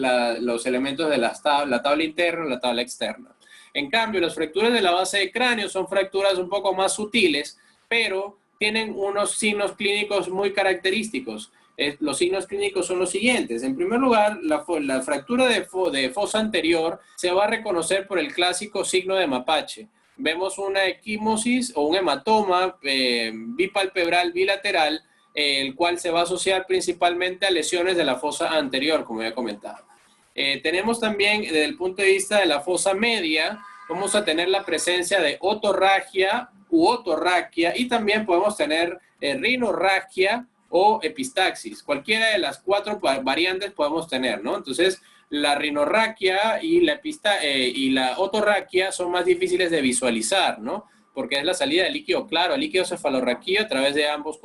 los elementos de la tabla interna o la tabla externa. En cambio, las fracturas de la base de cráneo son fracturas un poco más sutiles, pero tienen unos signos clínicos muy característicos. Los signos clínicos son los siguientes. En primer lugar, la fractura de fosa anterior se va a reconocer por el clásico signo de mapache. Vemos una equimosis o un hematoma bipalpebral bilateral, el cual se va a asociar principalmente a lesiones de la fosa anterior, como ya he comentado. Tenemos también, desde el punto de vista de la fosa media, vamos a tener la presencia de otorragia u otorraquia y también podemos tener rinorragia o epistaxis. Cualquiera de las cuatro variantes podemos tener, ¿no? Entonces, la rinorraquia y la otorraquia son más difíciles de visualizar, ¿no? Porque es la salida de líquido claro, el líquido cefalorraquídeo a través de ambos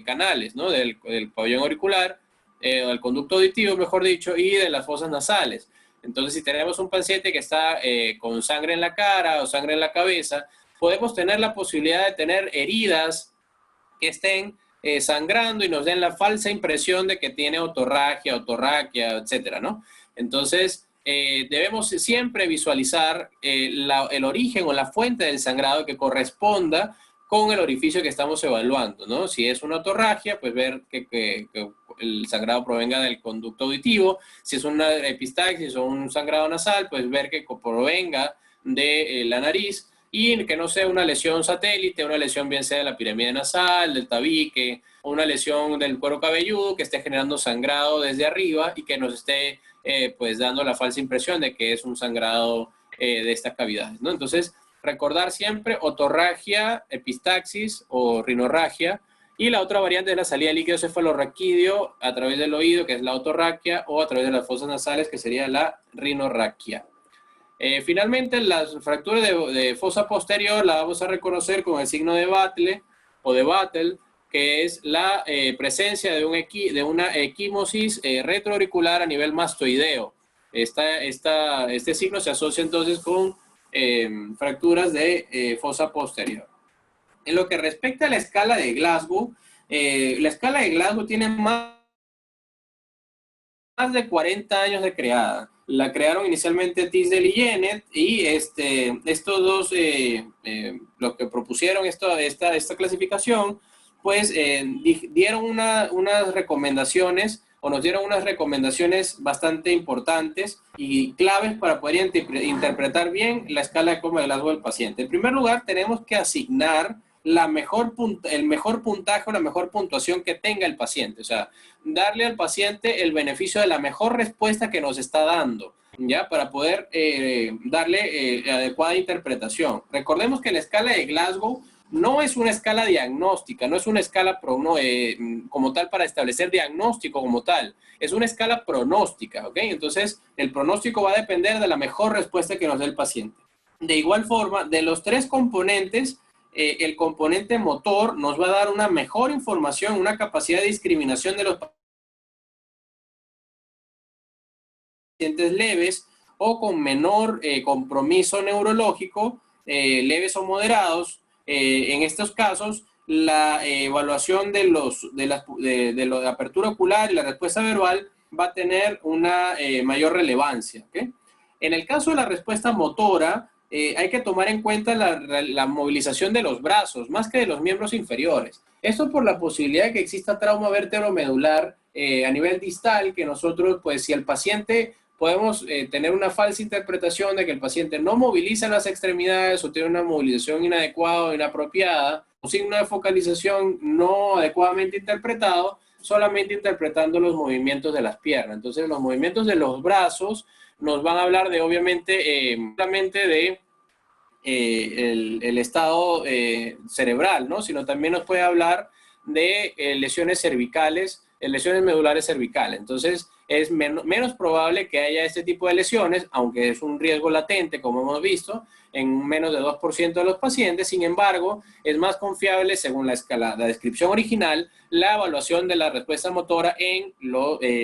canales, ¿no? Del pabellón auricular, del conducto auditivo, mejor dicho, y de las fosas nasales. Entonces, si tenemos un paciente que está con sangre en la cara o sangre en la cabeza, podemos tener la posibilidad de tener heridas que estén sangrando y nos den la falsa impresión de que tiene otorraquia, etcétera, ¿no? Entonces, debemos siempre visualizar el origen o la fuente del sangrado que corresponda con el orificio que estamos evaluando, ¿no? Si es una otorragia, pues ver que el sangrado provenga del conducto auditivo. Si es una epistaxis o un sangrado nasal, pues ver que provenga de la nariz y que no sea una lesión satélite, una lesión bien sea de la pirámide nasal, del tabique, o una lesión del cuero cabelludo que esté generando sangrado desde arriba y que nos esté pues dando la falsa impresión de que es un sangrado de estas cavidades, ¿no? Entonces, recordar siempre otorragia, epistaxis o rinorragia Y la otra variante es la salida de líquido cefalorraquídeo a través del oído, que es la otorraquia, o a través de las fosas nasales, que sería la rinorraquia. Finalmente, las fracturas de fosa posterior las vamos a reconocer con el signo de Battle o de Battle, que es la presencia de una equimosis retroauricular a nivel mastoideo. Este signo se asocia entonces con fracturas de fosa posterior. En lo que respecta a la escala de Glasgow tiene más de 40 años de creada. La crearon inicialmente Tisdale y Jennett, y estos dos, los que propusieron esta clasificación, pues dieron unas recomendaciones, o nos dieron unas recomendaciones bastante importantes y claves para poder interpretar bien la escala de coma de Glasgow del paciente. En primer lugar, tenemos que asignar el mejor puntaje o la mejor puntuación que tenga el paciente. O sea, darle al paciente el beneficio de la mejor respuesta que nos está dando, ¿ya? Para poder darle adecuada interpretación. Recordemos que la escala de Glasgow no es una escala diagnóstica, no es una escala como tal para establecer diagnóstico como tal. Es una escala pronóstica, ¿ok? Entonces, el pronóstico va a depender de la mejor respuesta que nos dé el paciente. De igual forma, de los tres componentes, el componente motor nos va a dar una mejor información, una capacidad de discriminación de los pacientes leves o con menor compromiso neurológico, leves o moderados. En estos casos, la evaluación de la apertura ocular y la respuesta verbal va a tener una mayor relevancia, ¿okay? En el caso de la respuesta motora, hay que tomar en cuenta la movilización de los brazos, más que de los miembros inferiores. Esto por la posibilidad de que exista trauma vértebromedular a nivel distal, que nosotros, pues si el paciente, podemos tener una falsa interpretación de que el paciente no moviliza las extremidades o tiene una movilización inadecuada o inapropiada, un signo de focalización no adecuadamente interpretado, solamente interpretando los movimientos de las piernas. Entonces, los movimientos de los brazos nos van a hablar de, obviamente, solamente de el estado cerebral, ¿no? Sino también nos puede hablar de lesiones cervicales, lesiones medulares cervicales. Entonces, es menos probable que haya este tipo de lesiones, aunque es un riesgo latente, como hemos visto, en menos de 2% de los pacientes. Sin embargo, es más confiable, según la descripción original, la evaluación de la respuesta motora en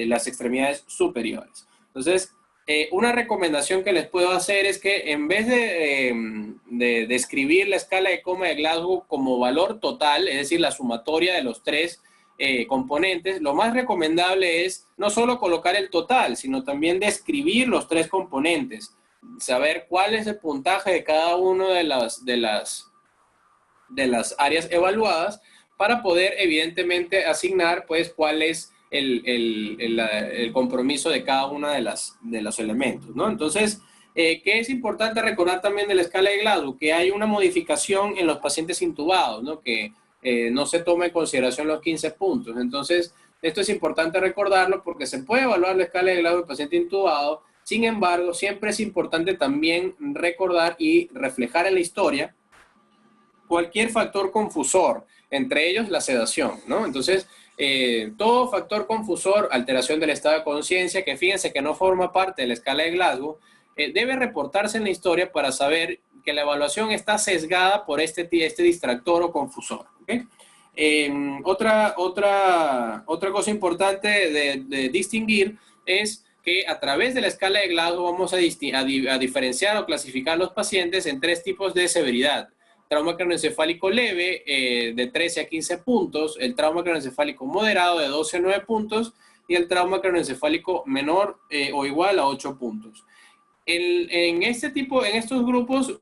las extremidades superiores. Entonces, una recomendación que les puedo hacer es que en vez de describir la escala de coma de Glasgow como valor total, es decir, la sumatoria de los tres componentes, lo más recomendable es no solo colocar el total, sino también describir los tres componentes, saber cuál es el puntaje de cada uno de las áreas evaluadas para poder evidentemente asignar pues cuál es el compromiso de cada uno de los elementos, ¿no? Entonces, ¿qué es importante recordar también de la escala de Glasgow? Que hay una modificación en los pacientes intubados, ¿no? Que no se toma en consideración los 15 puntos. Entonces, esto es importante recordarlo porque se puede evaluar la escala de Glasgow del paciente intubado. Sin embargo, siempre es importante también recordar y reflejar en la historia cualquier factor confusor, entre ellos la sedación, ¿no? Entonces, todo factor confusor, alteración del estado de conciencia, que fíjense que no forma parte de la escala de Glasgow, debe reportarse en la historia para saber que la evaluación está sesgada por este distractor o confusor, ¿okay? Otra cosa importante de distinguir es que a través de la escala de Glasgow vamos a diferenciar o clasificar los pacientes en tres tipos de severidad. Trauma craneoencefálico leve de 13 a 15 puntos, el trauma craneoencefálico moderado de 12 a 9 puntos y el trauma craneoencefálico menor o igual a 8 puntos. En estos grupos,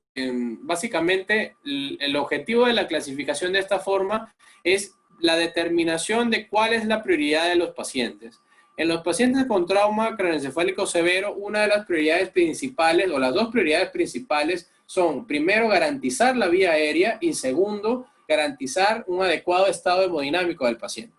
básicamente el objetivo de la clasificación de esta forma es la determinación de cuál es la prioridad de los pacientes. En los pacientes con trauma craneoencefálico severo, una de las prioridades principales, o las dos prioridades principales, son, primero, garantizar la vía aérea y, segundo, garantizar un adecuado estado hemodinámico del paciente.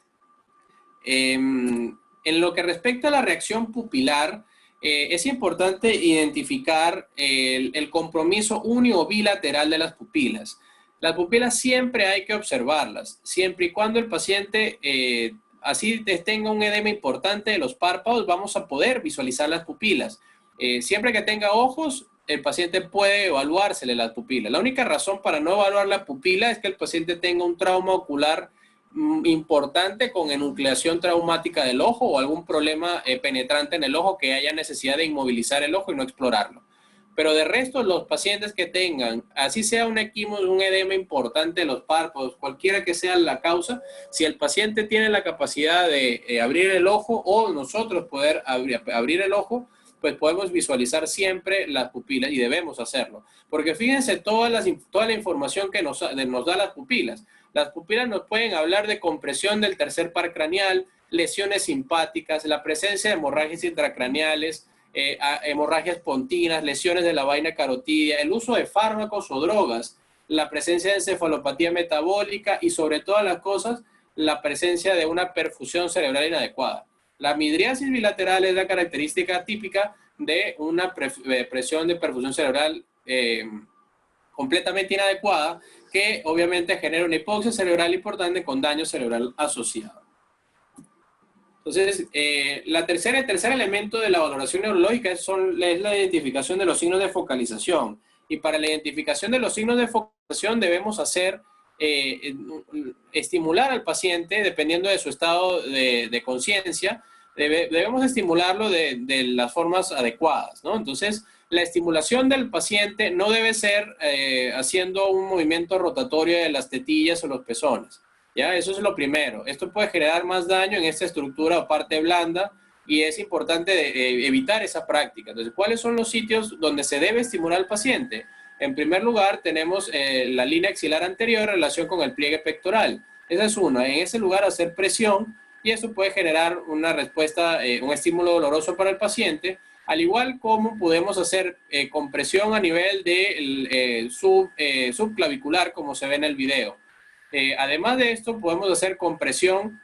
En lo que respecta a la reacción pupilar, es importante identificar el compromiso uni o bilateral de las pupilas. Las pupilas siempre hay que observarlas, siempre y cuando el paciente así tenga un edema importante de los párpados, vamos a poder visualizar las pupilas. Siempre que tenga ojos, el paciente puede evaluársele las pupilas. La única razón para no evaluar la pupila es que el paciente tenga un trauma ocular importante con enucleación traumática del ojo o algún problema penetrante en el ojo que haya necesidad de inmovilizar el ojo y no explorarlo. Pero de resto, los pacientes que tengan, así sea un equimo, un edema importante de los párpados, cualquiera que sea la causa, si el paciente tiene la capacidad de abrir el ojo o nosotros poder abrir el ojo, pues podemos visualizar siempre las pupilas y debemos hacerlo. Porque fíjense toda la información que nos da las pupilas. Las pupilas nos pueden hablar de compresión del tercer par craneal, lesiones simpáticas, la presencia de hemorragias intracraneales, hemorragias pontinas, lesiones de la vaina carotidia, el uso de fármacos o drogas, la presencia de encefalopatía metabólica y sobre todas las cosas, la presencia de una perfusión cerebral inadecuada. La midriasis bilateral es la característica típica de una presión de perfusión cerebral completamente inadecuada que obviamente genera una hipoxia cerebral importante con daño cerebral asociado. Entonces, el tercer elemento de la valoración neurológica es la identificación de los signos de focalización. Y para la identificación de los signos de focalización debemos estimular al paciente, dependiendo de su estado de conciencia, debemos estimularlo de las formas adecuadas, ¿no? Entonces, la estimulación del paciente no debe ser haciendo un movimiento rotatorio de las tetillas o los pezones. ¿Ya? Eso es lo primero. Esto puede generar más daño en esta estructura o parte blanda y es importante evitar esa práctica. Entonces, ¿cuáles son los sitios donde se debe estimular al paciente? En primer lugar, tenemos la línea axilar anterior en relación con el pliegue pectoral. Esa es una. En ese lugar hacer presión y eso puede generar una respuesta, un estímulo doloroso para el paciente, al igual como podemos hacer compresión a nivel del subclavicular, como se ve en el video. Además de esto, podemos hacer compresión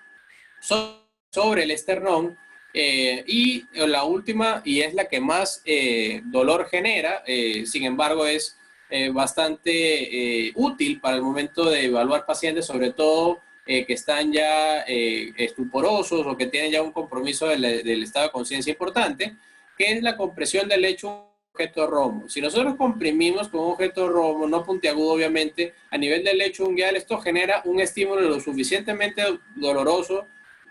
sobre el esternón y la última, y es la que más dolor genera, sin embargo es bastante útil para el momento de evaluar pacientes, sobre todo que están ya estuporosos o que tienen ya un compromiso del estado de conciencia importante, que es la compresión del lecho objeto romo. Si nosotros comprimimos con un objeto romo, no puntiagudo obviamente, a nivel del lecho unguial, esto genera un estímulo lo suficientemente doloroso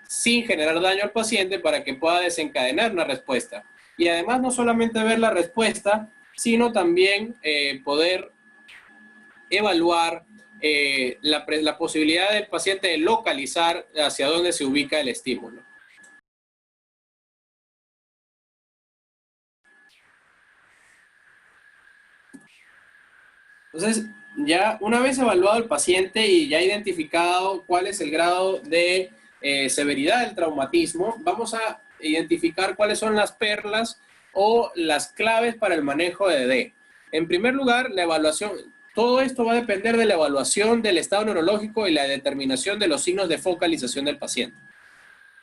sin generar daño al paciente para que pueda desencadenar una respuesta. Y además no solamente ver la respuesta, sino también poder evaluar la posibilidad del paciente de localizar hacia dónde se ubica el estímulo. Entonces, ya una vez evaluado el paciente y ya identificado cuál es el grado de severidad del traumatismo, vamos a identificar cuáles son las perlas o las claves para el manejo de DD. En primer lugar, la evaluación. Todo esto va a depender de la evaluación del estado neurológico y la determinación de los signos de focalización del paciente.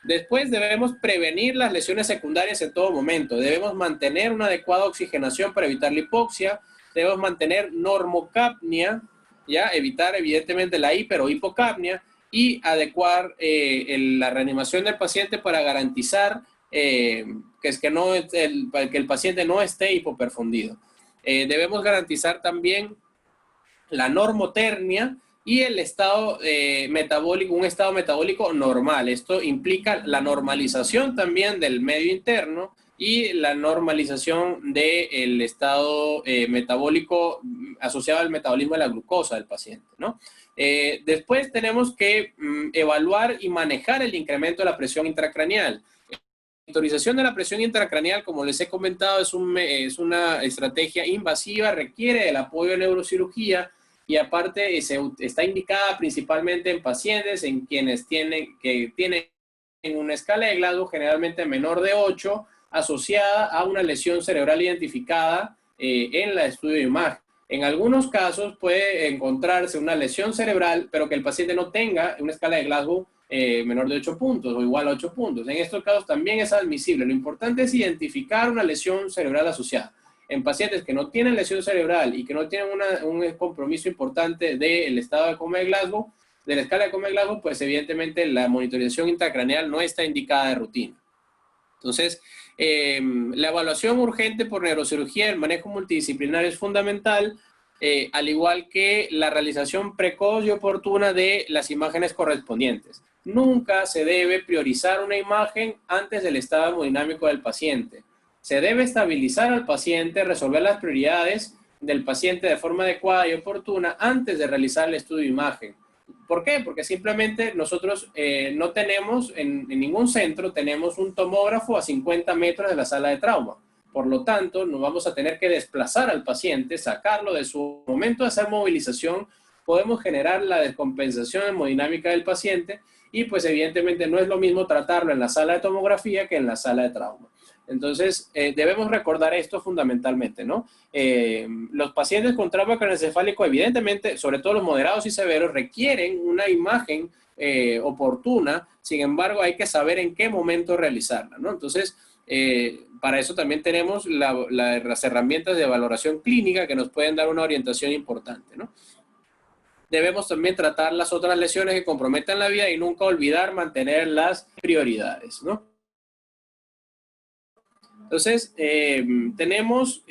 Después debemos prevenir las lesiones secundarias en todo momento. Debemos mantener una adecuada oxigenación para evitar la hipoxia. Debemos mantener normocapnia, ¿ya? Evitar evidentemente la hiper o hipocapnia y adecuar la reanimación del paciente para garantizar que el paciente no esté hipoperfundido. Debemos garantizar también la normotermia y el estado metabólico, un estado metabólico normal. Esto implica la normalización también del medio interno y la normalización del estado metabólico asociado al metabolismo de la glucosa del paciente, ¿no? Después tenemos que evaluar y manejar el incremento de la presión intracraneal. La monitorización de la presión intracraneal, como les he comentado, es una estrategia invasiva, requiere del apoyo de neurocirugía y aparte está indicada principalmente en pacientes en quienes tienen una escala de Glasgow generalmente menor de 8, asociada a una lesión cerebral identificada en el estudio de imagen. En algunos casos puede encontrarse una lesión cerebral, pero que el paciente no tenga una escala de Glasgow menor de 8 puntos o igual a 8 puntos. En estos casos también es admisible. Lo importante es identificar una lesión cerebral asociada. en pacientes que no tienen lesión cerebral y que no tienen un compromiso importante del estado de coma de Glasgow, de la escala de coma de Glasgow, pues evidentemente la monitorización intracraneal no está indicada de rutina. Entonces, la evaluación urgente por neurocirugía, el manejo multidisciplinario es fundamental, al igual que la realización precoz y oportuna de las imágenes correspondientes. Nunca se debe priorizar una imagen antes del estado hemodinámico del paciente. Se debe estabilizar al paciente, resolver las prioridades del paciente de forma adecuada y oportuna antes de realizar el estudio de imagen. ¿Por qué? Porque simplemente nosotros no tenemos, en ningún centro, tenemos un tomógrafo a 50 metros de la sala de trauma. Por lo tanto, nos vamos a tener que desplazar al paciente, sacarlo de su momento de hacer movilización, podemos generar la descompensación hemodinámica del paciente y pues evidentemente no es lo mismo tratarlo en la sala de tomografía que en la sala de trauma. Entonces, debemos recordar esto fundamentalmente, ¿no? Los pacientes con trauma craneoencefálico, evidentemente, sobre todo los moderados y severos, requieren una imagen oportuna, sin embargo, hay que saber en qué momento realizarla, ¿no? Entonces, para eso también tenemos las herramientas de valoración clínica que nos pueden dar una orientación importante, ¿no? Debemos también tratar las otras lesiones que comprometan la vida y nunca olvidar mantener las prioridades, ¿no? Entonces, tenemos,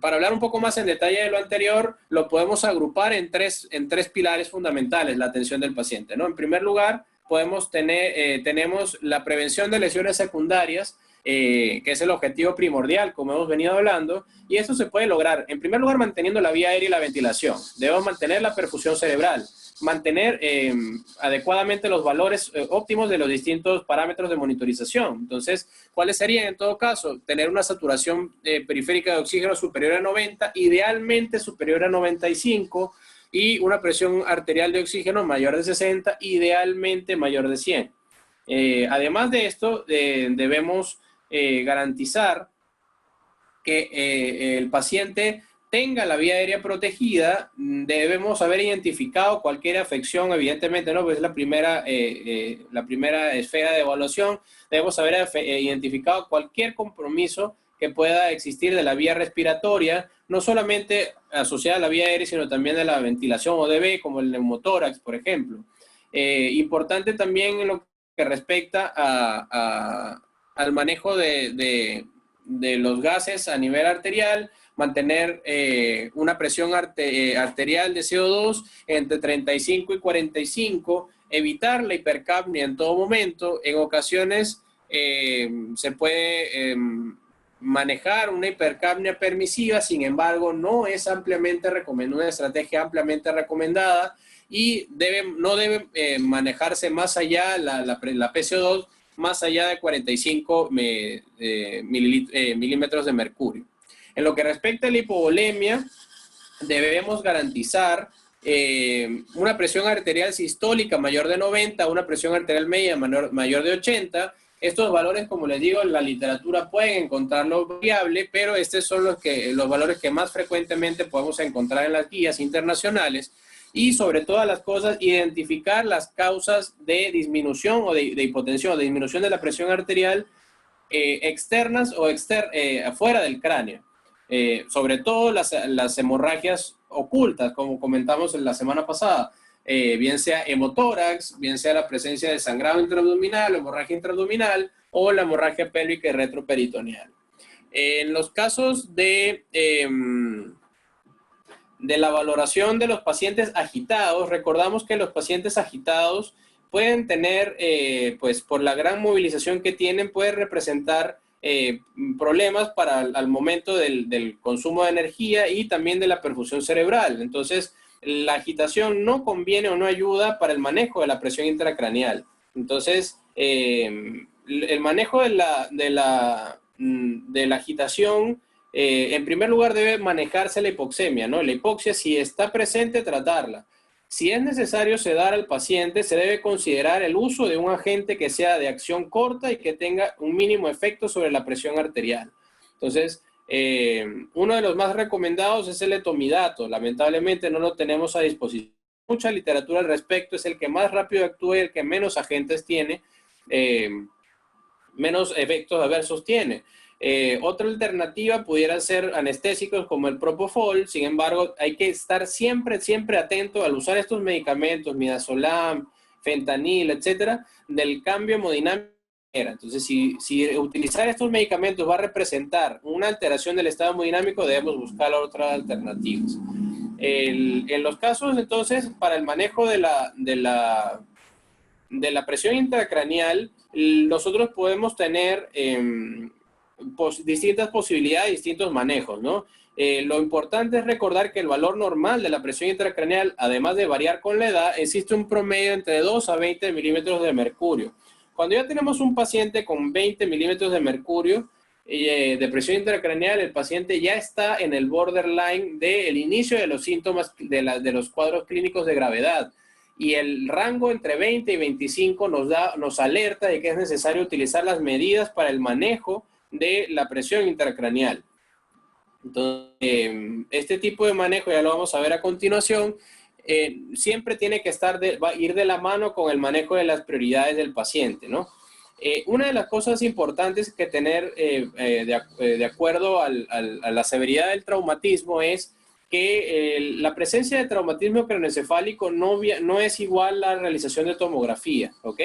para hablar un poco más en detalle de lo anterior, lo podemos agrupar en tres pilares fundamentales, la atención del paciente, ¿no? En primer lugar, tenemos la prevención de lesiones secundarias, que es el objetivo primordial, como hemos venido hablando, y eso se puede lograr, en primer lugar, manteniendo la vía aérea y la ventilación. Debemos mantener la perfusión cerebral, mantener adecuadamente los valores óptimos de los distintos parámetros de monitorización. Entonces, ¿cuáles serían en todo caso? Tener una saturación periférica de oxígeno superior a 90, idealmente superior a 95, y una presión arterial de oxígeno mayor de 60, idealmente mayor de 100. Además de esto, debemos garantizar que el paciente tenga la vía aérea protegida. Debemos haber identificado cualquier afección, evidentemente, ¿no? Pues es la primera esfera de evaluación. Debemos haber identificado cualquier compromiso que pueda existir de la vía respiratoria, no solamente asociada a la vía aérea, sino también de la ventilación ODB, como el neumotórax, por ejemplo. Importante también en lo que respecta al manejo de los gases a nivel arterial, mantener una presión arterial de CO2 entre 35 y 45, evitar la hipercapnia en todo momento. En ocasiones se puede manejar una hipercapnia permisiva, sin embargo, no es una estrategia ampliamente recomendada y no debe manejarse más allá la PCO2, más allá de 45 milímetros de mercurio. En lo que respecta a la hipovolemia, debemos garantizar una presión arterial sistólica mayor de 90, una presión arterial media mayor de 80. Estos valores, como les digo, en la literatura pueden encontrarlo variable, pero estos son los valores que más frecuentemente podemos encontrar en las guías internacionales. Y sobre todas las cosas, identificar las causas de disminución o de hipotensión, de disminución de la presión arterial externas o afuera del cráneo. Sobre todo las hemorragias ocultas, como comentamos en la semana pasada, bien sea hemotórax, bien sea la presencia de sangrado intraabdominal, hemorragia intraabdominal o la hemorragia pélvica y retroperitoneal. En los casos de la valoración de los pacientes agitados, recordamos que los pacientes agitados pueden tener, pues por la gran movilización que tienen, puede representar problemas al momento del consumo de energía y también de la perfusión cerebral. Entonces, la agitación no conviene o no ayuda para el manejo de la presión intracraneal. Entonces, el manejo de la agitación, en primer lugar, debe manejarse la hipoxemia, ¿no? La hipoxia, si está presente, tratarla. Si es necesario sedar al paciente, se debe considerar el uso de un agente que sea de acción corta y que tenga un mínimo efecto sobre la presión arterial. Entonces, uno de los más recomendados es el etomidato. Lamentablemente no lo tenemos a disposición. Mucha literatura al respecto, es el que más rápido actúa y el que menos agentes tiene, menos efectos adversos tiene. Otra alternativa pudiera ser anestésicos como el Propofol. Sin embargo, hay que estar siempre, siempre atento al usar estos medicamentos, midazolam, fentanil, etcétera, del cambio hemodinámico. Entonces, si utilizar estos medicamentos va a representar una alteración del estado hemodinámico, debemos buscar otras alternativas. En los casos, entonces, para el manejo de la presión intracraneal, nosotros podemos tener distintas posibilidades, distintos manejos, ¿no? Lo importante es recordar que el valor normal de la presión intracraneal, además de variar con la edad, existe un promedio entre 2 a 20 milímetros de mercurio. Cuando ya tenemos un paciente con 20 milímetros de mercurio de presión intracraneal, el paciente ya está en el borderline del inicio de los síntomas de los cuadros clínicos de gravedad. Y el rango entre 20 y 25 nos alerta de que es necesario utilizar las medidas para el manejo de la presión intracraneal. Entonces, este tipo de manejo, ya lo vamos a ver a continuación, siempre tiene que ir de la mano con el manejo de las prioridades del paciente, ¿no? Una de las cosas importantes que tener de acuerdo a la severidad del traumatismo es que la presencia de traumatismo craneoencefálico no es igual a la realización de tomografía, ¿ok?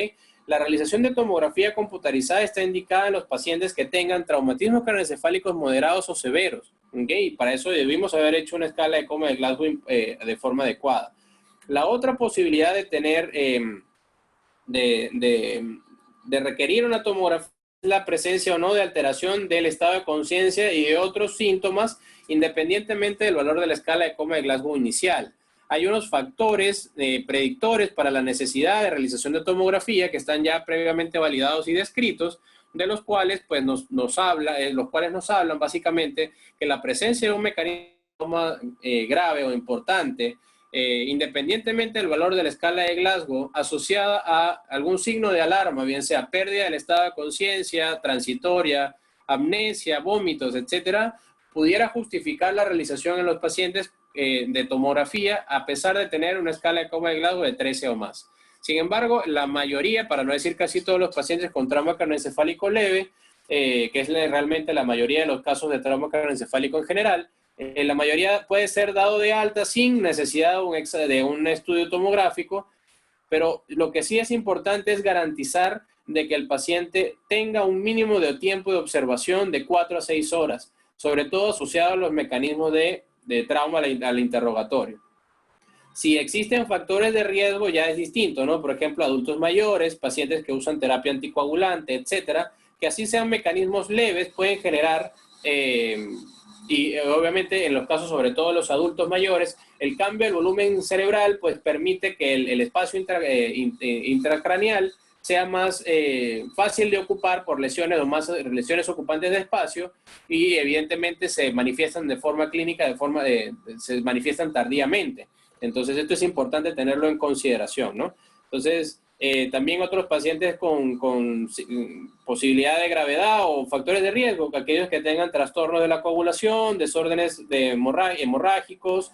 La realización de tomografía computarizada está indicada en los pacientes que tengan traumatismos craneoencefálicos moderados o severos, ¿ok? Y para eso debimos haber hecho una escala de coma de Glasgow de forma adecuada. La otra posibilidad de tener, de requerir una tomografía es la presencia o no de alteración del estado de conciencia y de otros síntomas, independientemente del valor de la escala de coma de Glasgow inicial. Hay unos factores predictores para la necesidad de realización de tomografía que están ya previamente validados y descritos, de los cuales pues nos hablan básicamente que la presencia de un mecanismo grave o importante, independientemente del valor de la escala de Glasgow, asociada a algún signo de alarma, bien sea pérdida del estado de conciencia, transitoria, amnesia, vómitos, etcétera, pudiera justificar la realización en los pacientes de tomografía a pesar de tener una escala de coma de Glasgow de 13 o más. Sin embargo, la mayoría, para no decir casi todos los pacientes con trauma craneoencefálico leve, que es realmente la mayoría de los casos de trauma craneoencefálico en general, la mayoría puede ser dado de alta sin necesidad de un estudio tomográfico, pero lo que sí es importante es garantizar de que el paciente tenga un mínimo de tiempo de observación de 4 a 6 horas, sobre todo asociado a los mecanismos de trauma al interrogatorio. Si existen factores de riesgo ya es distinto, ¿no? Por ejemplo, adultos mayores, pacientes que usan terapia anticoagulante, etcétera, que así sean mecanismos leves pueden generar, y obviamente en los casos sobre todo de los adultos mayores, el cambio del volumen cerebral pues permite que el espacio intracraneal sea más fácil de ocupar por lesiones o más lesiones ocupantes de espacio y evidentemente se manifiestan de forma clínica, se manifiestan tardíamente. Entonces esto es importante tenerlo en consideración, ¿no? Entonces también otros pacientes con posibilidad de gravedad o factores de riesgo, aquellos que tengan trastornos de la coagulación, desórdenes hemorrágicos,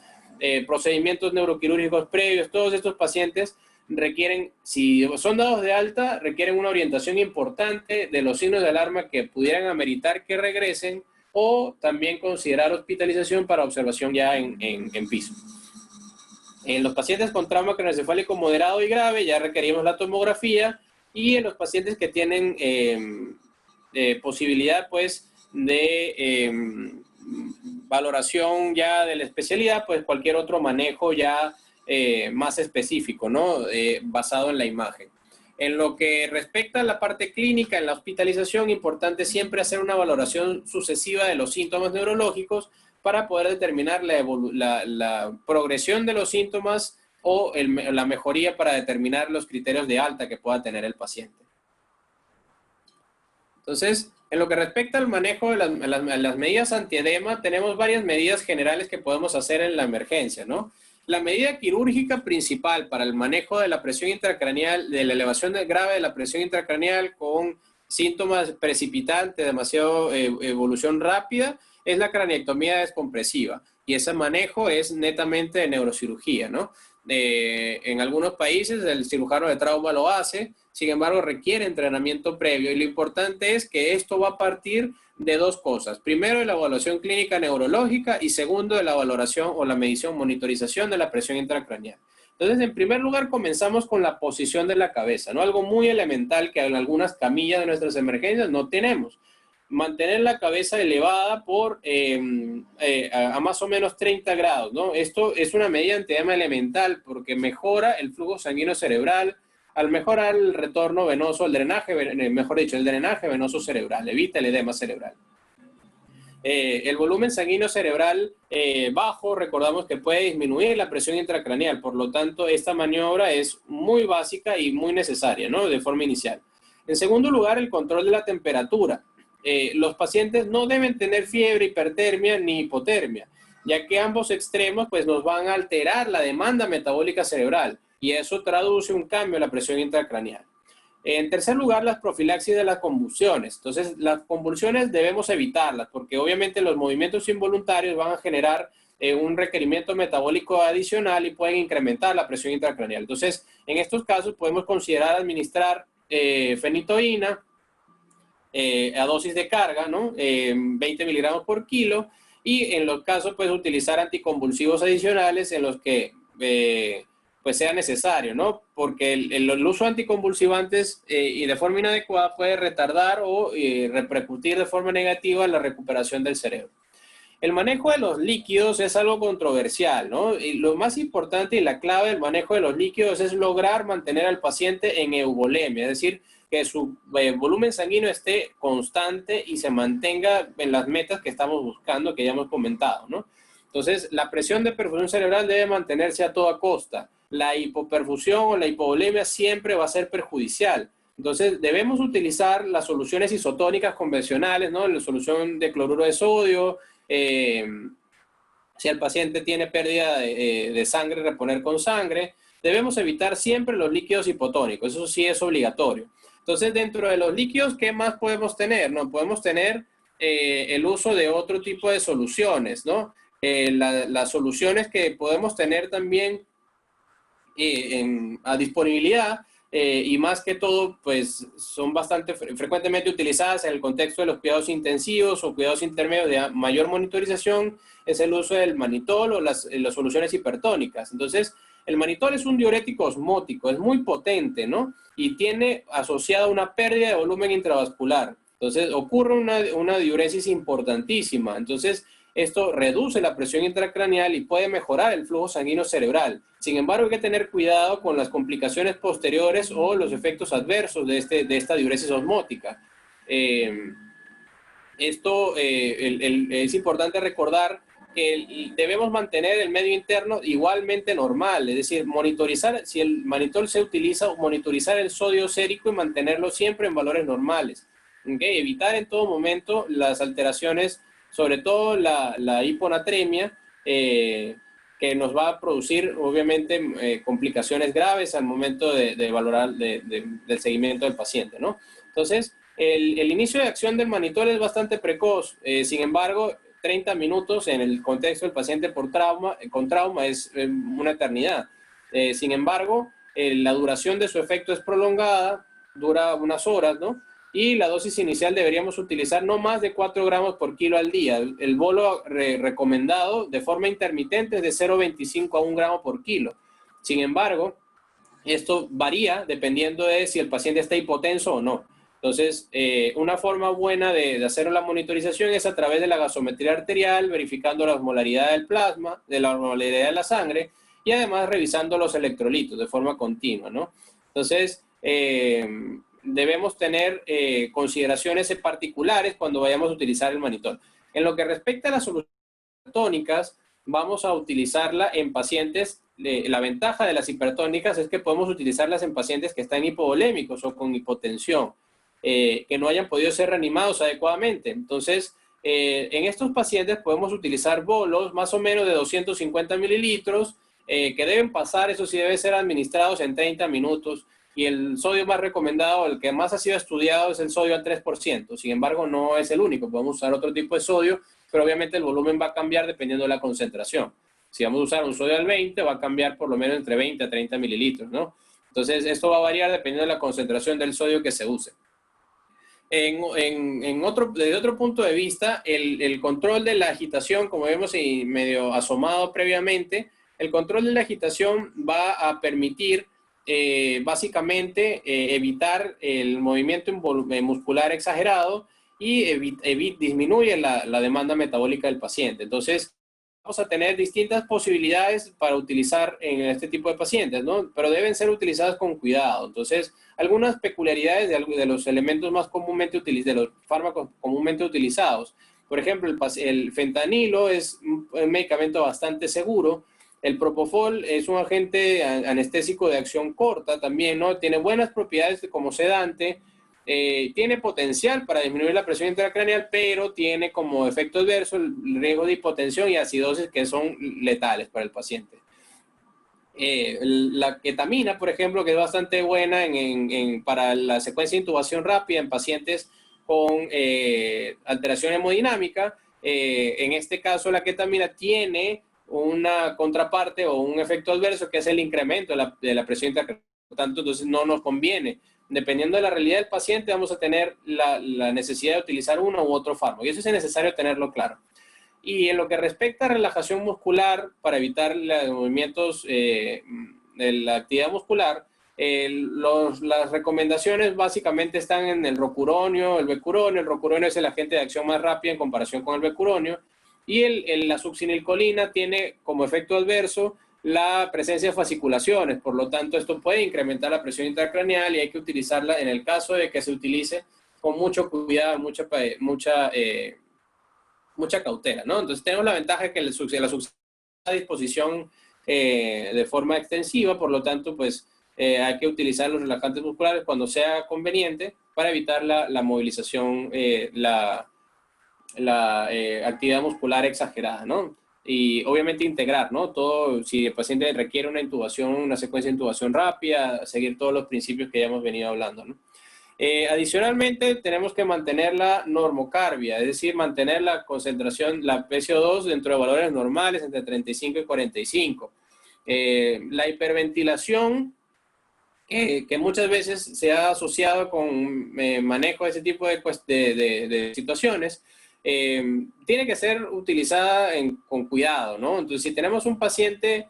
procedimientos neuroquirúrgicos previos, todos estos pacientes requieren, si son dados de alta, requieren una orientación importante de los signos de alarma que pudieran ameritar que regresen o también considerar hospitalización para observación ya en piso. En los pacientes con trauma craneoencefálico moderado y grave ya requerimos la tomografía y en los pacientes que tienen posibilidad pues de valoración ya de la especialidad, pues cualquier otro manejo ya más específico, ¿no? Basado en la imagen. En lo que respecta a la parte clínica, en la hospitalización, importante siempre hacer una valoración sucesiva de los síntomas neurológicos para poder determinar la progresión de los síntomas o la mejoría para determinar los criterios de alta que pueda tener el paciente. Entonces, en lo que respecta al manejo de las medidas antiedema, tenemos varias medidas generales que podemos hacer en la emergencia, ¿no? La medida quirúrgica principal para el manejo de la presión intracraneal, de la elevación grave de la presión intracraneal con síntomas precipitantes, demasiado evolución rápida, es la craneectomía descompresiva. Y ese manejo es netamente de neurocirugía, ¿no? En algunos países el cirujano de trauma lo hace, sin embargo requiere entrenamiento previo y lo importante es que esto va a partir de dos cosas. Primero, de la evaluación clínica neurológica y segundo, de la valoración o la medición, monitorización de la presión intracraneal. Entonces, en primer lugar, comenzamos con la posición de la cabeza, ¿no? Algo muy elemental que en algunas camillas de nuestras emergencias no tenemos. Mantener la cabeza elevada a más o menos 30 grados, ¿no? Esto es una medida en tema elemental porque mejora el flujo sanguíneo cerebral, al mejorar el retorno venoso, el drenaje, mejor dicho, el drenaje venoso cerebral, evita el edema cerebral. El volumen sanguíneo cerebral bajo, recordamos que puede disminuir la presión intracraneal, por lo tanto, esta maniobra es muy básica y muy necesaria, ¿no? De forma inicial. En segundo lugar, el control de la temperatura. Los pacientes no deben tener fiebre, hipertermia ni hipotermia, ya que ambos extremos pues, nos van a alterar la demanda metabólica cerebral y eso traduce un cambio en la presión intracraneal. En tercer lugar, las profilaxis de las convulsiones. Entonces, las convulsiones debemos evitarlas porque obviamente los movimientos involuntarios van a generar un requerimiento metabólico adicional y pueden incrementar la presión intracraneal. Entonces, en estos casos podemos considerar administrar fenitoína a dosis de carga, ¿no? 20 miligramos por kilo, y en los casos, pues, utilizar anticonvulsivos adicionales en los que pues sea necesario, ¿no? Porque el uso de anticonvulsivantes y de forma inadecuada puede retardar o repercutir de forma negativa en la recuperación del cerebro. El manejo de los líquidos es algo controversial, ¿no? Y lo más importante y la clave del manejo de los líquidos es lograr mantener al paciente en euvolemia, es decir, que su volumen sanguíneo esté constante y se mantenga en las metas que estamos buscando, que ya hemos comentado, ¿no? Entonces, la presión de perfusión cerebral debe mantenerse a toda costa. La hipoperfusión o la hipovolemia siempre va a ser perjudicial. Entonces, debemos utilizar las soluciones isotónicas convencionales, ¿no? La solución de cloruro de sodio. Si el paciente tiene pérdida de sangre, reponer con sangre. Debemos evitar siempre los líquidos hipotónicos, eso sí es obligatorio. Entonces, dentro de los líquidos, ¿qué más podemos tener? No, podemos tener el uso de otro tipo de soluciones, ¿no? Las soluciones que podemos tener también a disponibilidad y más que todo, pues son bastante frecuentemente utilizadas en el contexto de los cuidados intensivos o cuidados intermedios de mayor monitorización, es el uso del manitol o las soluciones hipertónicas. Entonces, el manitol es un diurético osmótico, es muy potente, ¿no? Y tiene asociada una pérdida de volumen intravascular. Entonces, ocurre una diuresis importantísima. Entonces, esto reduce la presión intracraneal y puede mejorar el flujo sanguíneo cerebral. Sin embargo, hay que tener cuidado con las complicaciones posteriores o los efectos adversos de esta diuresis osmótica. Es importante recordar que debemos mantener el medio interno igualmente normal, es decir, monitorizar, si el manitol se utiliza, monitorizar el sodio sérico y mantenerlo siempre en valores normales. ¿Okay? Evitar en todo momento las alteraciones, sobre todo la hiponatremia, que nos va a producir obviamente complicaciones graves al momento de valorar del seguimiento del paciente, ¿no? Entonces, el inicio de acción del manitol es bastante precoz, sin embargo, 30 minutos en el contexto del paciente con trauma es una eternidad. Sin embargo, la duración de su efecto es prolongada, dura unas horas, ¿no? Y la dosis inicial deberíamos utilizar no más de 4 gramos por kilo al día. El bolo recomendado de forma intermitente es de 0,25 a 1 gramo por kilo. Sin embargo, esto varía dependiendo de si el paciente está hipotenso o no. Entonces, una forma buena de hacer la monitorización es a través de la gasometría arterial, verificando la osmolaridad del plasma, de la osmolaridad de la sangre y además revisando los electrolitos de forma continua, ¿no? Entonces, debemos tener consideraciones particulares cuando vayamos a utilizar el manitol. En lo que respecta a las soluciones hipertónicas, vamos a utilizarla en pacientes. La ventaja de las hipertónicas es que podemos utilizarlas en pacientes que están hipovolémicos o con hipotensión, que no hayan podido ser reanimados adecuadamente. Entonces, en estos pacientes podemos utilizar bolos más o menos de 250 mililitros, que deben pasar, eso sí, deben ser administrados en 30 minutos. Y el sodio más recomendado, el que más ha sido estudiado, es el sodio al 3%. Sin embargo, no es el único. Podemos usar otro tipo de sodio, pero obviamente el volumen va a cambiar dependiendo de la concentración. Si vamos a usar un sodio al 20, va a cambiar por lo menos entre 20 a 30 mililitros, ¿no? Entonces, esto va a variar dependiendo de la concentración del sodio que se use. Desde otro punto de vista, el control de la agitación, como vemos y medio asomado previamente, el control de la agitación va a permitir básicamente evitar el movimiento muscular exagerado y disminuye la demanda metabólica del paciente. Entonces, vamos a tener distintas posibilidades para utilizar en este tipo de pacientes, ¿no? Pero deben ser utilizadas con cuidado. Entonces, algunas peculiaridades de los elementos más comúnmente utilizados, de los fármacos comúnmente utilizados. Por ejemplo, el fentanilo es un medicamento bastante seguro. El propofol es un agente anestésico de acción corta también, ¿no? Tiene buenas propiedades como sedante, tiene potencial para disminuir la presión intracraneal, pero tiene como efecto adverso el riesgo de hipotensión y acidosis que son letales para el paciente. La ketamina, por ejemplo, que es bastante buena para la secuencia de intubación rápida en pacientes con alteración hemodinámica. En este caso, la ketamina tiene una contraparte o un efecto adverso que es el incremento de la presión intracraneal. Por tanto, entonces no nos conviene. Dependiendo de la realidad del paciente, vamos a tener la necesidad de utilizar uno u otro fármaco. Y eso es necesario tenerlo claro. Y en lo que respecta a relajación muscular, para evitar los movimientos de la actividad muscular, las recomendaciones básicamente están en el rocuronio, el becuronio. El rocuronio es el agente de acción más rápida en comparación con el becuronio. Y la succinilcolina tiene como efecto adverso la presencia de fasciculaciones. Por lo tanto, esto puede incrementar la presión intracraneal y hay que utilizarla en el caso de que se utilice con mucho cuidado, mucha cautela, ¿no? Entonces tenemos la ventaja de que la succiona a disposición de forma extensiva, por lo tanto, pues hay que utilizar los relajantes musculares cuando sea conveniente para evitar la movilización, la actividad muscular exagerada, ¿no? Y obviamente integrar, ¿no? Todo, si el paciente requiere una intubación, una secuencia de intubación rápida, seguir todos los principios que ya hemos venido hablando, ¿no? Adicionalmente, tenemos que mantener la normocarbia, es decir, mantener la concentración, la PCO2 dentro de valores normales, entre 35 y 45. La hiperventilación, que muchas veces se ha asociado con manejo de ese tipo de situaciones, tiene que ser utilizada con cuidado, ¿no? Entonces, si tenemos un paciente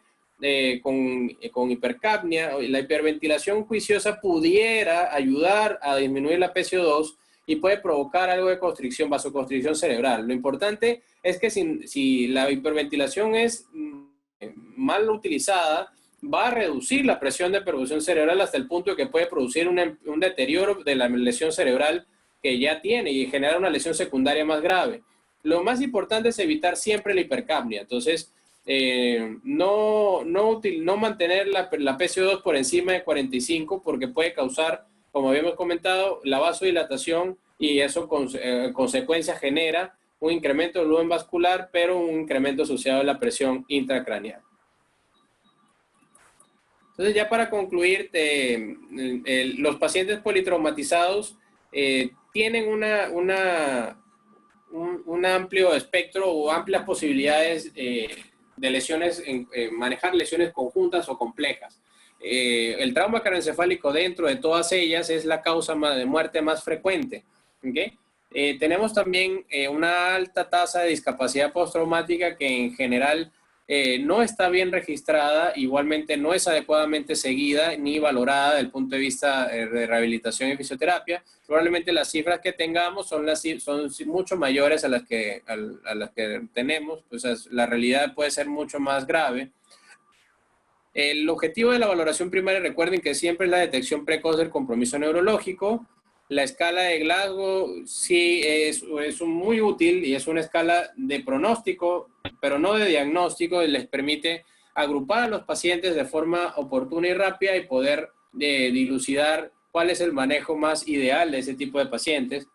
con hipercapnia, la hiperventilación juiciosa pudiera ayudar a disminuir la PCO2 y puede provocar algo de constricción, vasoconstricción cerebral. Lo importante es que si la hiperventilación es mal utilizada, va a reducir la presión de perfusión cerebral hasta el punto de que puede producir un deterioro de la lesión cerebral que ya tiene y generar una lesión secundaria más grave. Lo más importante es evitar siempre la hipercapnia. Entonces, no mantener la PCO2 por encima de 45 porque puede causar, como habíamos comentado, la vasodilatación y eso en consecuencia genera un incremento del volumen vascular, pero un incremento asociado a la presión intracraneal. Entonces, ya para concluir, los pacientes politraumatizados tienen un amplio espectro o amplias posibilidades de lesiones, manejar lesiones conjuntas o complejas. El trauma craneoencefálico dentro de todas ellas es la causa de muerte más frecuente. ¿Okay? Tenemos también una alta tasa de discapacidad postraumática que en general no está bien registrada, igualmente no es adecuadamente seguida ni valorada desde el punto de vista de rehabilitación y fisioterapia. Probablemente las cifras que tengamos son mucho mayores a las que tenemos, pues la realidad puede ser mucho más grave. El objetivo de la valoración primaria, recuerden que siempre es la detección precoz del compromiso neurológico. La escala de Glasgow sí es muy útil y es una escala de pronóstico, pero no de diagnóstico, y les permite agrupar a los pacientes de forma oportuna y rápida y poder dilucidar cuál es el manejo más ideal de ese tipo de pacientes.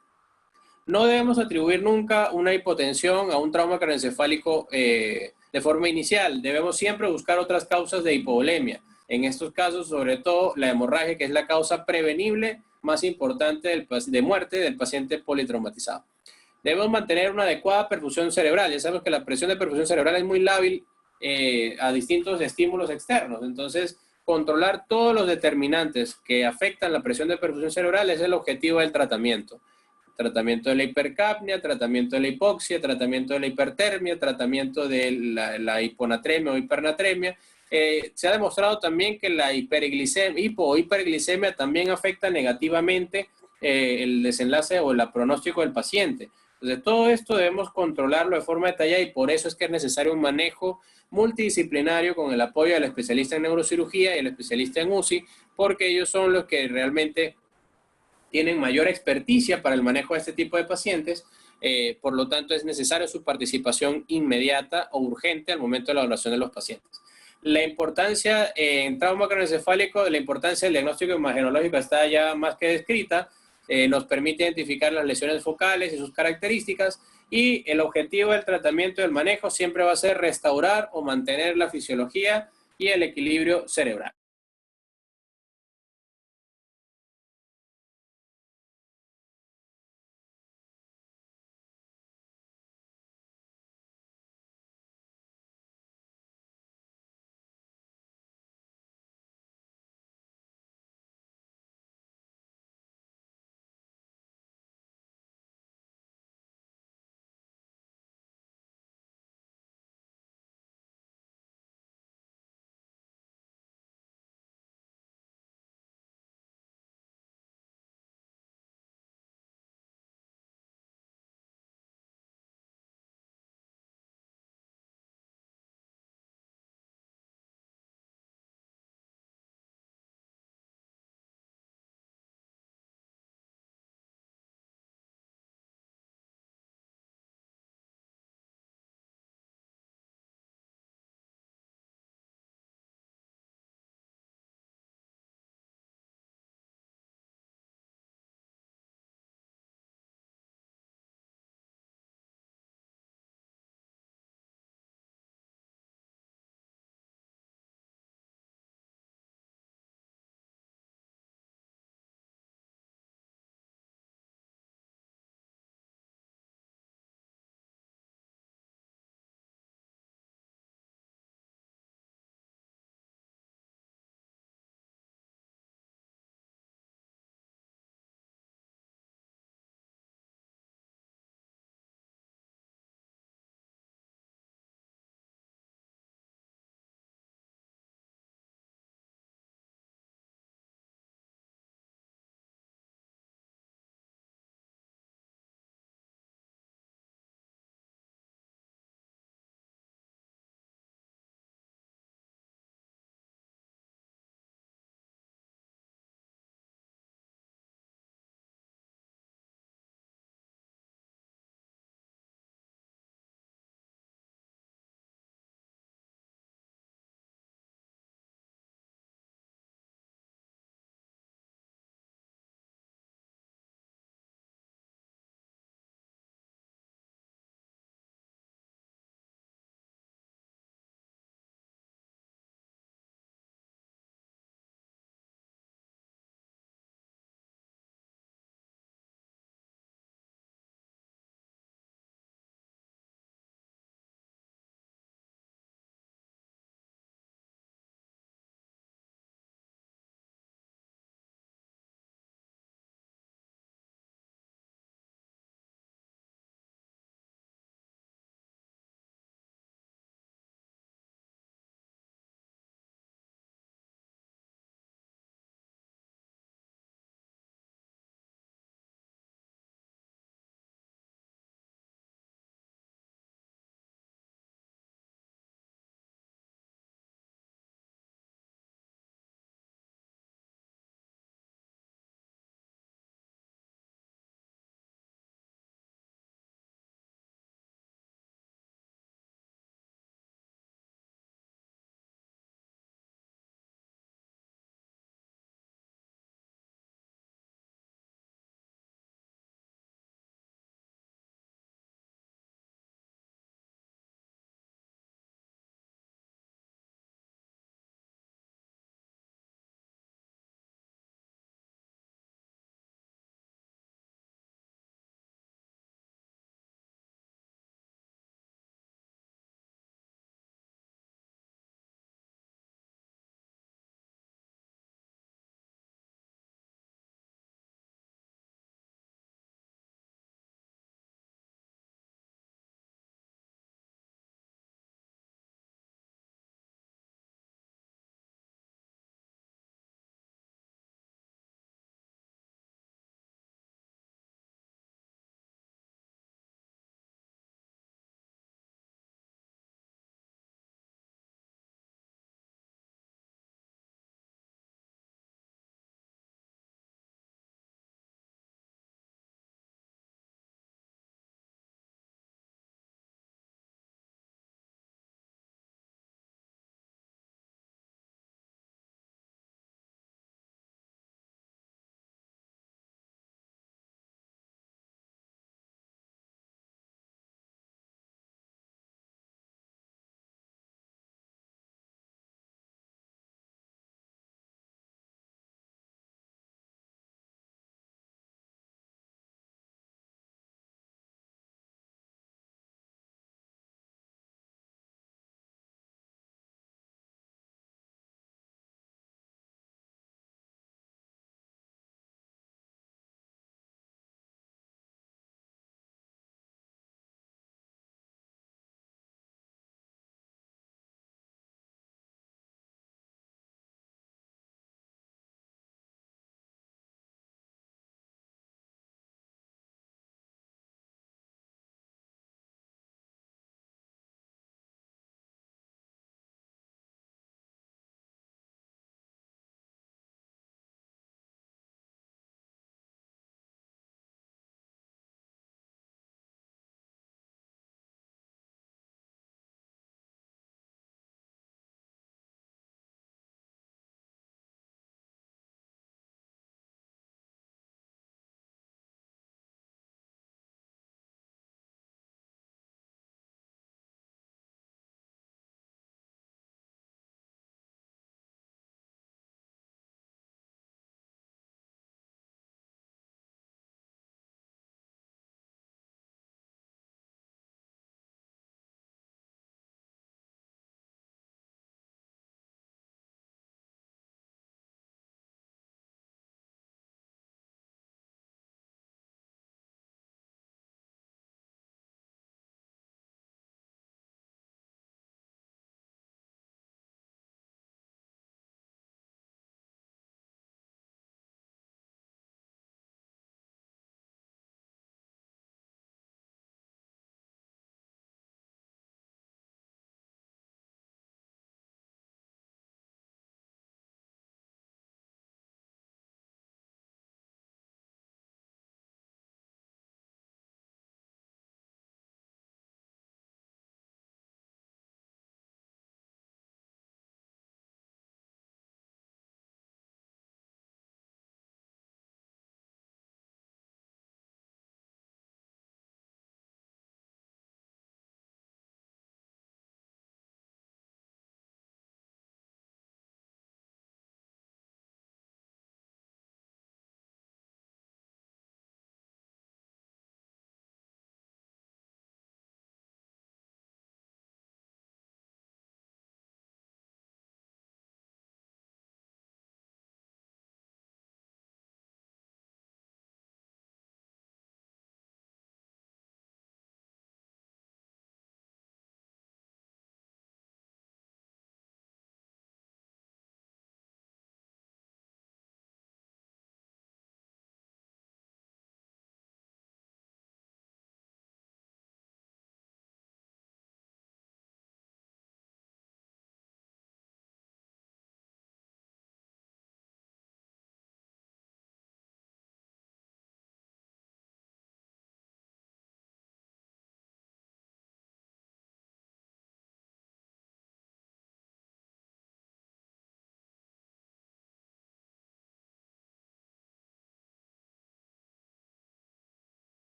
No debemos atribuir nunca una hipotensión a un trauma craneoencefálico de forma inicial. Debemos siempre buscar otras causas de hipovolemia. En estos casos, sobre todo, la hemorragia, que es la causa prevenible más importante de muerte del paciente politraumatizado. Debemos mantener una adecuada perfusión cerebral. Ya sabemos que la presión de perfusión cerebral es muy lábil a distintos estímulos externos. Entonces, controlar todos los determinantes que afectan la presión de perfusión cerebral es el objetivo del tratamiento. Tratamiento de la hipercapnia, tratamiento de la hipoxia, tratamiento de la hipertermia, tratamiento de la hiponatremia o hipernatremia. Se ha demostrado también que la hipo o hiperglicemia también afecta negativamente el desenlace o el pronóstico del paciente. Entonces, todo esto debemos controlarlo de forma detallada y por eso es que es necesario un manejo multidisciplinario con el apoyo del especialista en neurocirugía y el especialista en UCI, porque ellos son los que realmente tienen mayor experticia para el manejo de este tipo de pacientes. Por lo tanto, es necesaria su participación inmediata o urgente al momento de la evaluación de los pacientes. La importancia en trauma craneoencefálico, la importancia del diagnóstico imagenológico está ya más que descrita. Nos permite identificar las lesiones focales y sus características, y el objetivo del tratamiento y del manejo siempre va a ser restaurar o mantener la fisiología y el equilibrio cerebral.